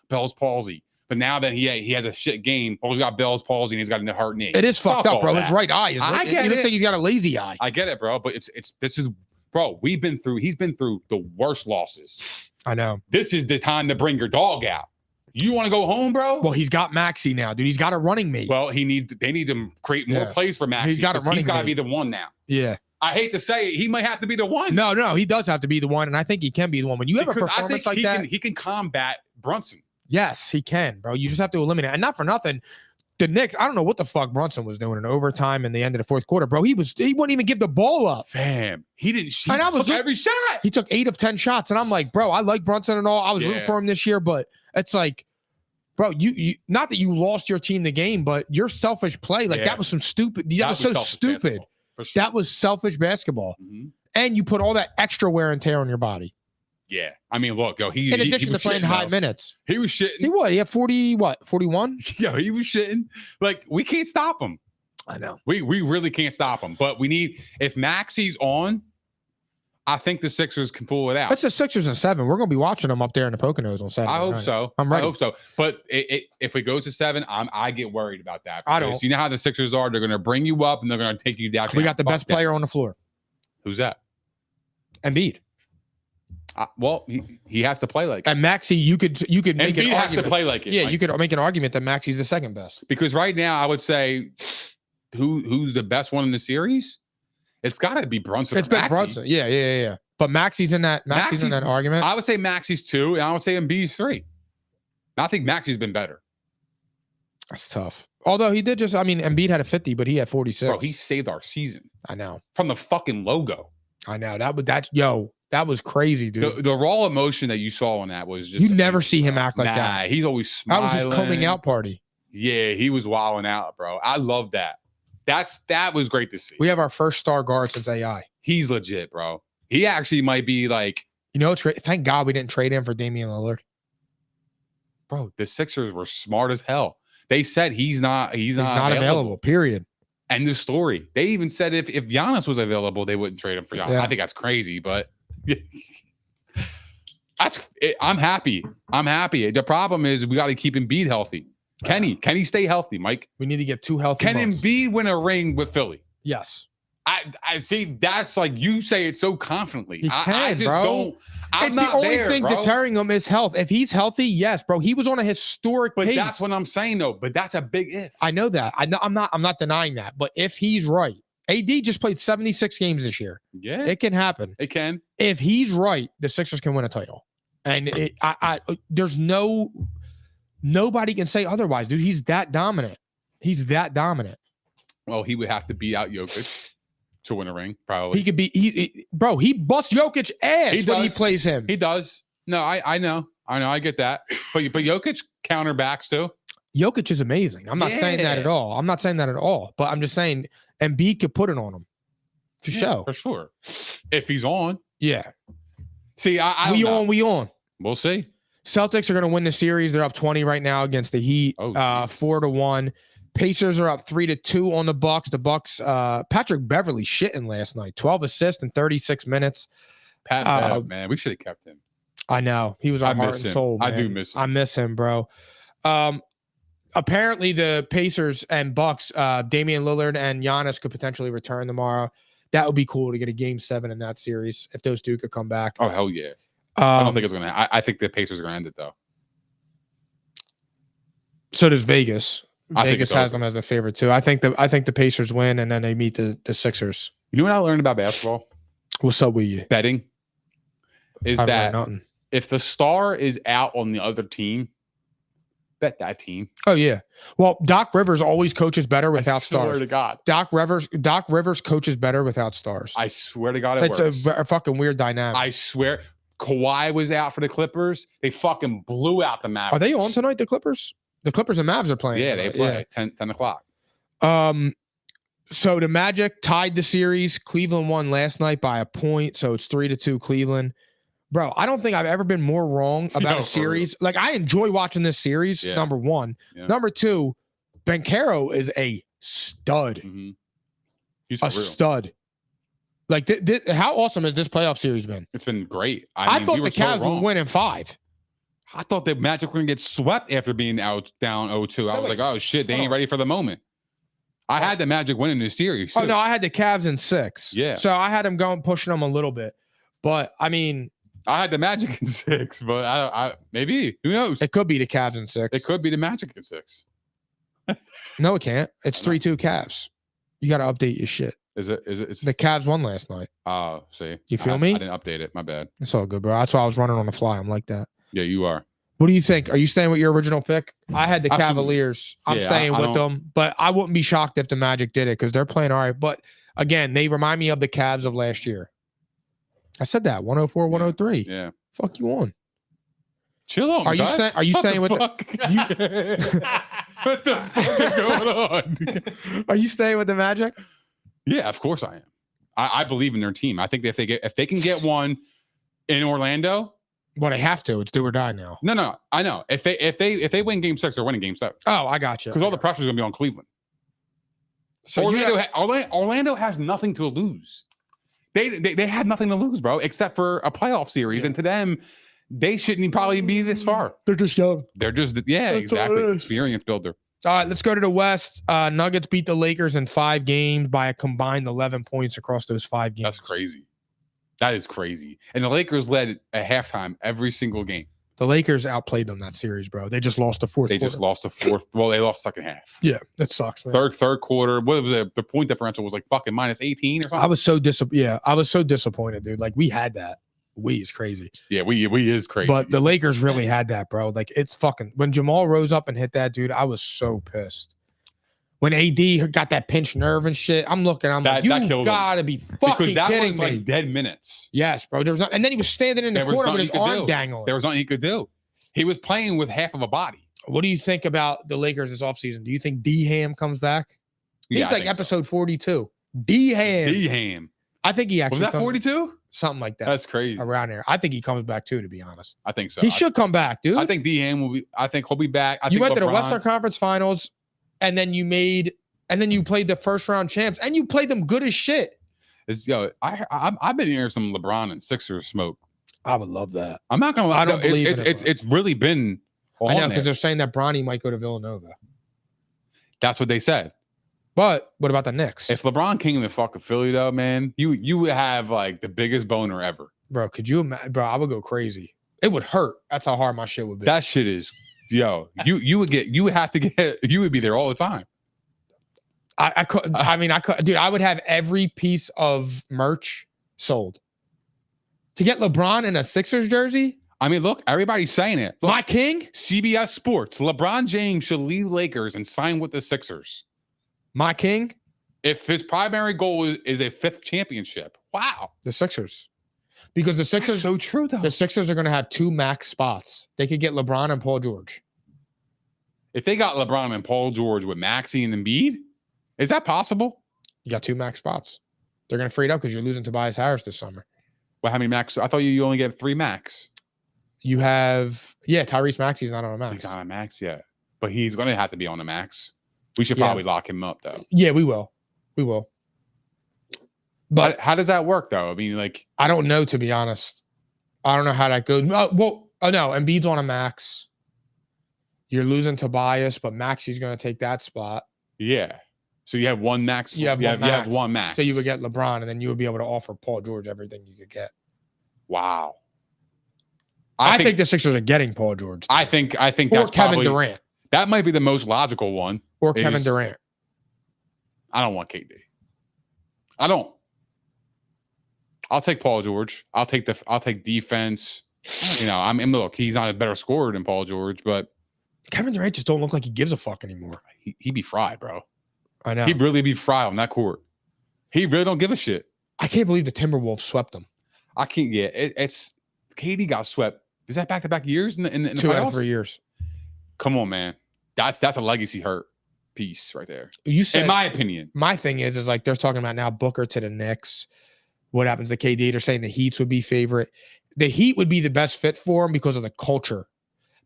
Bell's palsy. But now that he has a shit game, he's got Bell's palsy and he's got a hurt knee. It is fucked up, bro. His right eye is. I get it. It looks like he's got a lazy eye. I get it, bro. But he's been through the worst losses. I know. This is the time to bring your dog out. You want to go home, bro? Well, he's got Maxey now, dude. He's got a running mate. Well, they need to create more plays for Maxey. He's got a running He's got to mate. be the one now. Yeah. I hate to say it, he might have to be the one. No, he does have to be the one, and I think he can be the one. When you have a performance like that, he can combat Brunson. Yes, he can, bro. You just have to eliminate. And not for nothing, the Knicks, I don't know what the fuck Brunson was doing in overtime in the end of the fourth quarter, bro. He wouldn't even give the ball up. Fam, he didn't shoot. And I was every shot. He took 8 of 10 shots, and I'm like, bro, I like Brunson and all. I was rooting for him this year, but it's like, bro, you not that you lost your team the game, but your selfish play, that was some stupid. That was so stupid. Sure. That was selfish basketball, and you put all that extra wear and tear on your body. Yeah, I mean, look, in addition to playing high minutes, he was shitting. He had 41? Yeah, he was shitting. Like, we can't stop him. I know. We really can't stop him. But if Maxey's on, I think the Sixers can pull it out. That's the Sixers in 7. We're gonna be watching them up there in the Poconos on Saturday. I hope so. I'm ready. I hope so. But if it goes to 7, I get worried about that. I don't. You know how the Sixers are. They're gonna bring you up and they're gonna take you down. We got the best player on the floor. Who's that? Embiid. Well, he has to play like it. And Maxey, you could make an argument. He has to play like it. Yeah, you could make an argument that Maxey's the second best. Because right now, I would say, who's the best one in the series? It's got to be Brunson. It's been Brunson. Yeah. But Maxey's in that. Maxey's in that argument. I would say Maxey's 2, and I would say Embiid's 3. I think Maxey's been better. That's tough. Although he did Embiid had a 50, but he had 46. Bro, he saved our season. I know. From the fucking logo. I know. That was crazy, dude. The raw emotion that you saw on that was just. You never see him act like that. He's always smiling. That was his coming out party. Yeah, he was wilding out, bro. I love that. That was great to see. We have our first star guard since AI. He's legit, bro. He actually might be like. Thank God we didn't trade him for Damian Lillard. Bro, the Sixers were smart as hell. They said he's not available. Period. End of story. They even said if Giannis was available, they wouldn't trade him for Giannis. Yeah. I think that's crazy, but I'm happy. The problem is we got to keep Embiid healthy. Can he stay healthy, Mike? We need to get 2 healthy. Can Embiid win a ring with Philly? Yes. I see. That's like you say it so confidently. He can, I just bro. don't. It's the only thing deterring him is health. If he's healthy, yes, bro. He was on a historic pace. But that's what I'm saying, though. But that's a big if. I know that. I'm not denying that. But if he's right, AD just played 76 games this year. Yeah, it can happen. It can. If he's right, the Sixers can win a title. And there's nobody can say otherwise, dude. He's that dominant. Well, he would have to beat out Jokic to win a ring, probably. He could be. He busts Jokic ass when he plays him. He does. No, I know. I get that. But Jokic counterbacks too. Jokic is amazing. I'm not saying that at all. But I'm just saying Embiid could put it on him. For sure. If he's on. Yeah. See, we on. We'll see. Celtics are going to win the series. They're up 20 right now against the Heat. 4-1. Pacers are up 3-2 on the Bucks. The Bucks, Patrick Beverley shitting last night. 12 assists in 36 minutes. Pat Bev, man, we should have kept him. I know. He was our heart and soul, man. I do miss him. I miss him, bro. Apparently, the Pacers and Bucks, Damian Lillard and Giannis could potentially return tomorrow. That would be cool to get a game 7 in that series if those two could come back. Oh, hell yeah. I don't think it's going to. I think the Pacers are going to end it, though. So does Vegas. Vegas has them as a favorite, too. I think the Pacers win, and then they meet the Sixers. You know what I learned about basketball? What's up with you? Betting. Is I that nothing. If the star is out on the other team, bet that team. Oh yeah. Well, Doc Rivers always coaches better without stars. I swear to God. Doc Rivers coaches better without stars. I swear to God it works. It's a fucking weird dynamic. I swear. Kawhi was out for the Clippers. They fucking blew out the Mavericks. Are they on tonight, the Clippers? The Clippers and Mavs are playing. Yeah, they play 10 o'clock. So the Magic tied the series. Cleveland won last night by a point, so it's 3-2 Cleveland. Bro, I don't think I've ever been more wrong about a series. Like, I enjoy watching this series, number one. Yeah. Number two, Banchero is a stud. Mm-hmm. He's a stud. Like, how awesome has this playoff series been? It's been great. I mean, thought the Cavs would win in 5. I thought the Magic were going to get swept after being out down 0-2. I was like, oh, shit, they ain't ready for the moment. I had the Magic winning this series, too. Oh, no, I had the Cavs in 6. Yeah. So I had them going, pushing them a little bit. But, I mean... I had the Magic in 6, but I maybe. Who knows? It could be the Cavs in 6. It could be the Magic in 6. No, it can't. It's 3-2 Cavs. You got to update your shit. Is it? It's the Cavs won last night. Oh, see. You feel me? I didn't update it. My bad. It's all good, bro. That's why I was running on the fly. I'm like that. Yeah, you are. What do you think? Are you staying with your original pick? I had the Cavaliers. I'm staying with them, but I wouldn't be shocked if the Magic did it because they're playing all right. But again, they remind me of the Cavs of last year. I said that 104, 103. Yeah. Fuck you on. Chill on. Are you staying with what the fuck is going on? Are you staying with the Magic? Yeah, of course I am. I believe in their team. I think if they can get one in Orlando. Well, they have to. It's do or die now. No. I know. If they win Game 6, they're winning Game 7. Oh, I got you. Because all the pressure is going to be on Cleveland. So Orlando has nothing to lose. They had nothing to lose, bro, except for a playoff series. Yeah. And to them, they shouldn't probably be this far. They're just young. They're just exactly. Experience builder. All right, let's go to the West. Nuggets beat the Lakers in 5 games by a combined 11 points across those 5 games. That's crazy. That is crazy. And the Lakers led at halftime every single game. The Lakers outplayed them that series, bro. They just lost the fourth. Just lost the fourth. Well, they lost second half. Yeah, that sucks, man. Third quarter. What was it? The point differential was like fucking -18 or something. I was so disappointed, dude. Like, we had that. We is crazy. Yeah, we is crazy. But the Lakers really had that, bro. Like, it's fucking when Jamal rose up and hit that, dude, I was so pissed. When AD got that pinched nerve and shit, I'm like, you gotta be fucking kidding me. Because that was like dead minutes. Yes, bro. There was not, and then he was standing in the corner with his arm dangling. There was nothing he could do. He was playing with half of a body. What do you think about the Lakers this offseason? Do you think D-Ham comes back? He's like episode 42. D-Ham. I think he actually was that 42? Something like that. That's crazy. Around there. I think he comes back too, to be honest. I think so. He should come back, dude. I think D-Ham will be. I think he'll be back. You went to the Western Conference Finals, and then you played the first round champs, and you played them good as shit. I've been hearing some LeBron and Sixers smoke. I would love that. I'm not gonna lie. I don't believe it's really been. I know, because they're saying that Bronny might go to Villanova. That's what they said. But what about the Knicks? If LeBron came to fucking Philly, though, man, you would have like the biggest boner ever. Bro, could you imagine? Bro, I would go crazy. It would hurt. That's how hard my shit would be. That shit is, you would be there all the time. I could, dude, I would have every piece of merch sold. To get LeBron in a Sixers jersey? I mean, look, everybody's saying it. Look, my king? CBS Sports. LeBron James should leave Lakers and sign with the Sixers. My king? If his primary goal is a 5th championship. Wow. The Sixers. Because the Sixers... That's so true, though. The Sixers are going to have 2 max spots. They could get LeBron and Paul George. If they got LeBron and Paul George with Maxey and Embiid, is that possible? You got 2 max spots. They're going to free it up because you're losing Tobias Harris this summer. Well, how many max? I thought you only get 3 max. You have, Tyrese Maxey's not on a max. He's not on a max yet, but he's going to have to be on a max. We should probably lock him up though. Yeah, we will. We will. But how does that work though? I mean, like, I don't know, to be honest. I don't know how that goes. No, Embiid's on a max. You're losing Tobias, but Maxi's going to take that spot. Yeah. So you have one max. You have one max. So you would get LeBron, and then you would be able to offer Paul George everything you could get. Wow. I think the Sixers are getting Paul George. I think or that's Kevin Durant. That might be the most logical one. Or Kevin Durant. I don't want KD. I don't. I'll take Paul George. I'll take defense. You know, look, he's not a better scorer than Paul George, but Kevin Durant just don't look like he gives a fuck anymore. He'd be fried, bro. I know. He'd really be fried on that court. He really don't give a shit. I can't believe the Timberwolves swept them. I can't. Yeah, it's KD got swept. Is that back-to-back years in the 2 playoffs? out of 3 years. Come on, man. That's a legacy hurt piece right there. You said, in my opinion. My thing is like they're talking about now Booker to the Knicks. What happens to KD? They're saying the Heats would be favorite. The Heat would be the best fit for him because of the culture.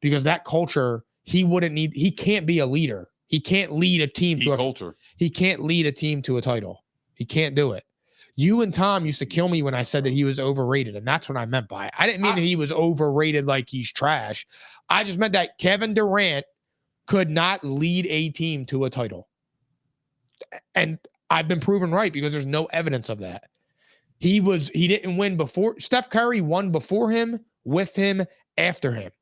Because that culture, he can't be a leader. He can't lead a team to culture. He can't lead a team to a title. He can't do it. You and Tom used to kill me when I said that he was overrated, and that's what I meant by it. I didn't mean that he was overrated like he's trash. I just meant that Kevin Durant could not lead a team to a title. And I've been proven right because there's no evidence of that. He didn't win before. Steph Curry won before him, with him, after him.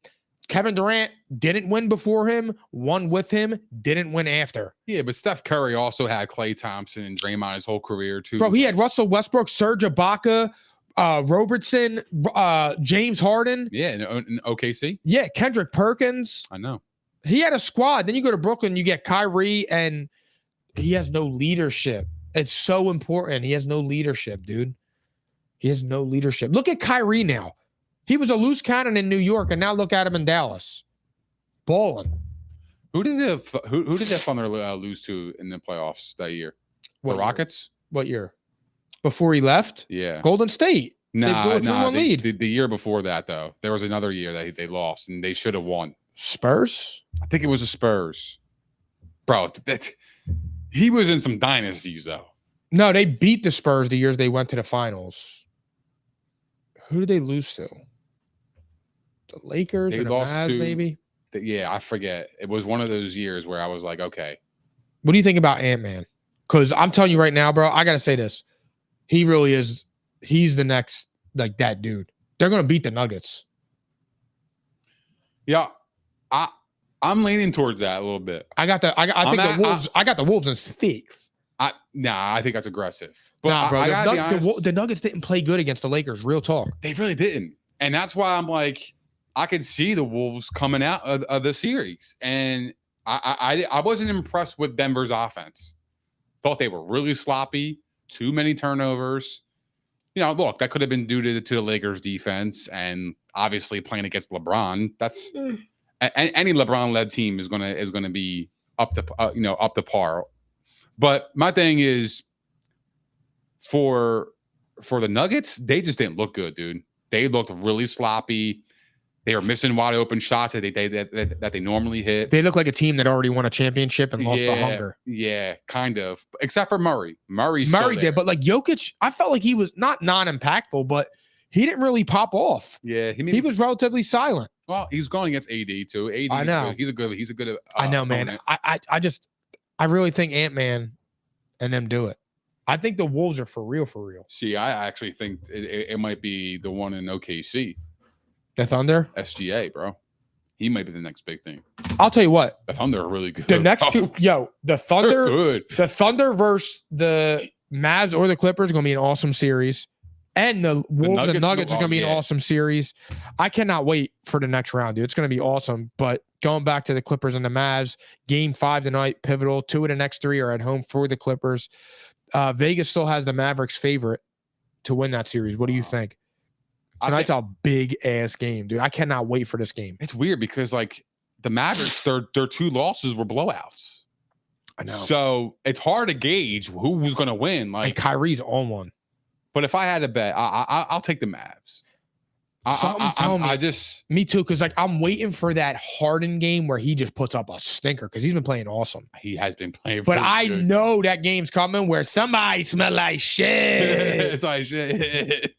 Kevin Durant didn't win before him, won with him, didn't win after. Yeah, but Steph Curry also had Klay Thompson and Draymond his whole career too. Bro, he had Russell Westbrook, Serge Ibaka, Robertson, James Harden. Yeah, in OKC. Yeah, Kendrick Perkins. I know. He had a squad. Then you go to Brooklyn, you get Kyrie, and he has no leadership. It's so important. He has no leadership, dude. He has no leadership. Look at Kyrie now. He was a loose cannon in New York, and now look at him in Dallas. Balling. Who did that Thunder lose to in the playoffs that year? The Rockets? What year? Before he left? Yeah. Golden State. Nah, lead. The year before that, though. There was another year that they lost, and they should have won. Spurs? I think it was the Spurs. Bro, he was in some dynasties, though. No, they beat the Spurs the years they went to the finals. Who did they lose to? The Lakers or the Mavs, maybe? Yeah, I forget. It was one of those years where I was like, okay. What do you think about Antman? Because I'm telling you right now, bro, I got to say this. He really is. He's the next, like, that dude. They're going to beat the Nuggets. Yeah, I'm leaning towards that a little bit. I think the Wolves. I got the Wolves in 6. I think that's aggressive. But nah, bro. The Nuggets didn't play good against the Lakers. Real talk. They really didn't. And that's why I'm like, I could see the Wolves coming out of the series. And I wasn't impressed with Denver's offense. Thought they were really sloppy, too many turnovers. You know, look, that could have been due to the Lakers defense and obviously playing against LeBron. That's any LeBron-led team is gonna be up to par. But my thing is, for the Nuggets, they just didn't look good, dude. They looked really sloppy. They were missing wide open shots that they normally hit. They look like a team that already won a championship and lost the hunger. Yeah, kind of. Except for Murray. Murray did, but like Jokic, I felt like he was not non-impactful, but he didn't really pop off. Yeah, he was relatively silent. Well, he's going against AD too. AD, I know. He's a good. I know, man. I really think Antman and them do it. I think the Wolves are for real. See, I actually think it might be the one in OKC. The Thunder? SGA, bro. He might be the next big thing. I'll tell you what. The Thunder are really good. The next the Thunder. Good. The Thunder versus the Mavs or the Clippers are going to be an awesome series. And the Wolves and Nuggets is going to be an awesome series. I cannot wait for the next round, dude. It's going to be awesome. But going back to the Clippers and the Mavs, game 5 tonight, pivotal. 2 of the next 3 are at home for the Clippers. Vegas still has the Mavericks favorite to win that series. What do you think? Tonight's a big ass game, dude. I cannot wait for this game. It's weird because like the Mavericks, their 2 losses were blowouts. I know. So it's hard to gauge who's going to win. Like and Kyrie's on one. But if I had to bet, I'll take the Mavs. I just me too, because like I'm waiting for that Harden game where he just puts up a stinker because he's been playing awesome. He has been playing, but I good. know that game's coming where somebody smell like shit. It's like shit.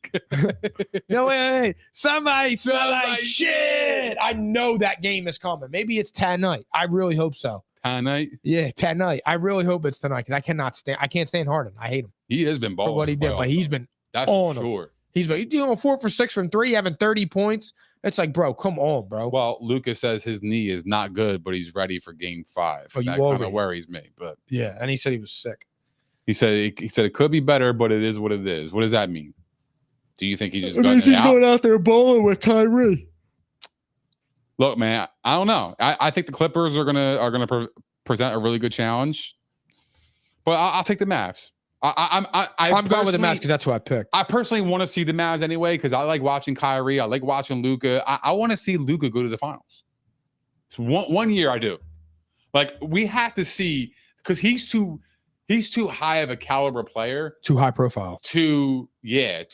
No way, somebody smell like shit. I know that game is coming. Maybe it's tonight. I really hope so. Tonight, yeah, tonight. I really hope it's tonight because I can't stand Harden. I hate him. He has been balling for what he did, but he's been that's on for sure. He's doing 4 for 6 from 3, having 30 points. It's like, bro, come on, bro. Well, Lucas says his knee is not good, but he's ready for Game 5. Oh, that kind of worries me. But yeah, and he said he was sick. He said it could be better, but it is what it is. What does that mean? Do you think he's just going out there bowling with Kyrie? Look, man, I don't know. I think the Clippers are gonna present a really good challenge, but I'll take the Mavs. I'm going with the Mavs because that's who I picked. I personally want to see the Mavs anyway because I like watching Kyrie. I like watching Luka. I want to see Luka go to the finals. So one year I do. Like we have to see because he's too high of a caliber player. Too high profile. To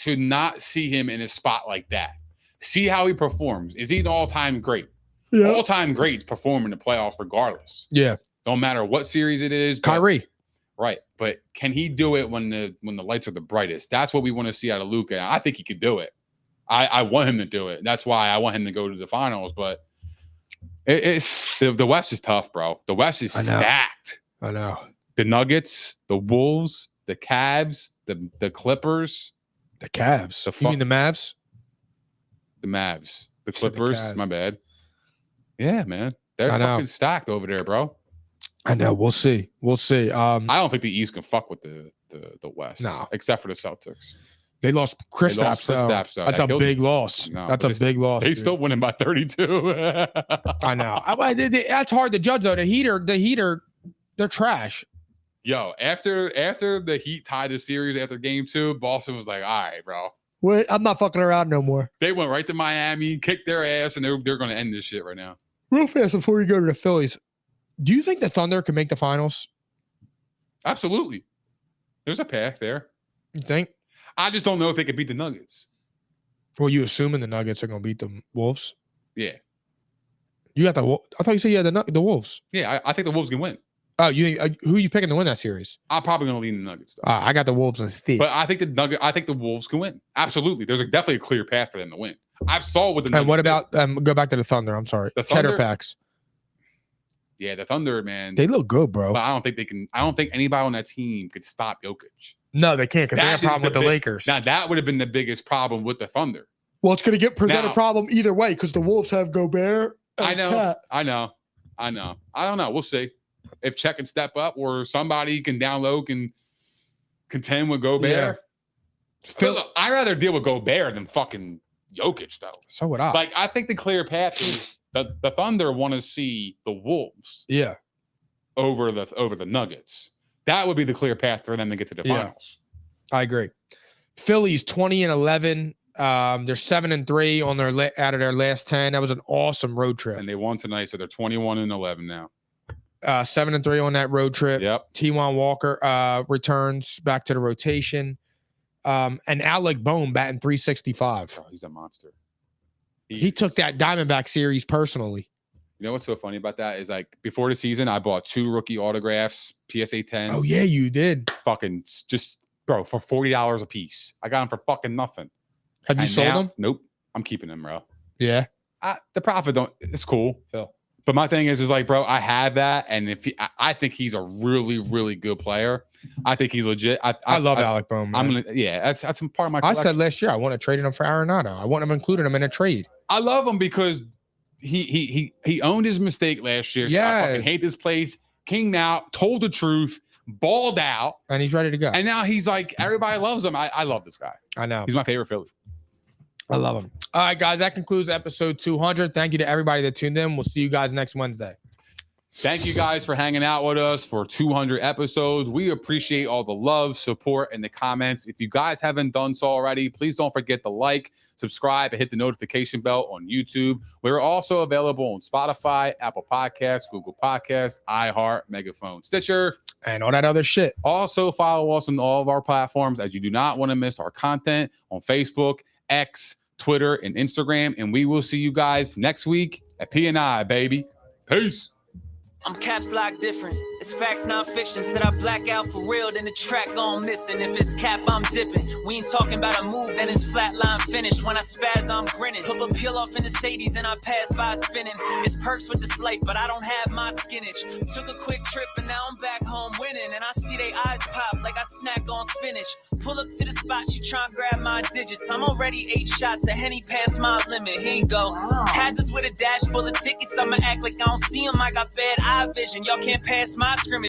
not see him in a spot like that. See how he performs. Is he an all-time great? Yeah. All-time greats perform in the playoffs regardless. Yeah. Don't matter what series it is. Kyrie. Right. But can he do it when the lights are the brightest? That's what we want to see out of Luka. I think he could do it. I want him to do it. That's why I want him to go to the finals. But the West is tough, bro. The West is stacked. I know. The Nuggets, the Wolves, the Cavs, the Clippers. The Cavs. You mean the Mavs? The Mavs. The Clippers. My bad. Yeah, man. They're fucking stacked over there, bro. I know. We'll see. I don't think the East can fuck with the West. No. Except for the Celtics. They lost Kristaps, though. That's a big loss. That's a big loss. They still winning by 32. I know. That's hard to judge, though. The Heater, they're trash. Yo, after the Heat tied the series after Game 2, Boston was like, all right, bro. Wait, I'm not fucking around no more. They went right to Miami, kicked their ass, and they're going to end this shit right now. Real fast before you go to the Phillies, do you think the Thunder can make the finals? Absolutely. There's a path there. You think? I just don't know if they could beat the Nuggets. Well, you assuming the Nuggets are going to beat the Wolves? Yeah. You got I thought you said you had the Wolves. Yeah, I think the Wolves can win. Oh, who are you picking to win that series? I'm probably going to lean the Nuggets, though. I got the Wolves and Steve. But I think the Wolves can win. Absolutely. There's definitely a clear path for them to win. I've saw what the Nuggets. And what about go back to the Thunder? I'm sorry. The Cheddar Packs. Yeah, the Thunder, man. They look good, bro. But I don't think they can. I don't think anybody on that team could stop Jokic. No, they can't because they have a problem with the Lakers. Now, that would have been the biggest problem with the Thunder. Well, it's going to present a problem either way because the Wolves have Gobert. I know. I don't know. We'll see. If Chet can step up or somebody can down low can contend with Gobert. Yeah. I'd rather deal with Gobert than fucking Jokic, though. So would I. Like, I think the clear path is the Thunder want to see the Wolves. Yeah. Over the Nuggets. That would be the clear path for them to get to the finals. I agree. Phillies 20-11. They're 7-3 on out of their last 10. That was an awesome road trip. And they won tonight, so they're 21-11 now. 7-3 on that road trip. Yep. T1 Walker returns back to the rotation. And Alec Bohm batting 365. Oh, he's a monster. He took that Diamondback series personally. You know what's so funny about that is, like, before the season, I bought 2 rookie autographs, PSA 10s. Oh, yeah, you did. Fucking just, bro, for $40 a piece. I got them for fucking nothing. Have you sold them? Nope. I'm keeping them, bro. Yeah. The profit it's cool. Phil. But my thing is like, bro, I have that, and I think he's a really, really good player. I think he's legit. I love Alec Bohm. That's part of my collection. I said last year I want to trade him for Arenado. I want him included him in a trade. I love him because he owned his mistake last year. Yeah, I fucking hate this place. Came out, told the truth, balled out, and he's ready to go. And now he's like, everybody loves him. I love this guy. I know. He's my favorite Philly. I love him. All right, guys, that concludes episode 200. Thank you to everybody that tuned in. We'll see you guys next Wednesday. Thank you guys for hanging out with us for 200 episodes. We appreciate all the love, support, and the comments. If you guys haven't done so already, please don't forget to like, subscribe, and hit the notification bell on YouTube. We're also available on Spotify, Apple Podcasts, Google Podcasts, iHeart, Megaphone, Stitcher, and all that other shit. Also follow us on all of our platforms as you do not want to miss our content on Facebook, X, Twitter, and Instagram. And we will see you guys next week at P&I, baby. Peace. I'm caps lock different. It's facts, not fiction. Said I black out for real, then the track gone missing. If it's cap, I'm dipping. We ain't talking about a move, then it's flatline finish. When I spaz, I'm grinning. Put a peel off in the Sadies and I pass by spinning. It's perks with this life, but I don't have my skinach. Took a quick trip and now I'm back home winning. And I see they eyes pop like I snack on spinach. Pull up to the spot, she tryna grab my digits. I'm already 8 shots, a Henny past my limit. Here you go. Hazards with a dash full of tickets. I'ma act like I don't see them. I got bad eye vision. Y'all can't pass my scrimmage.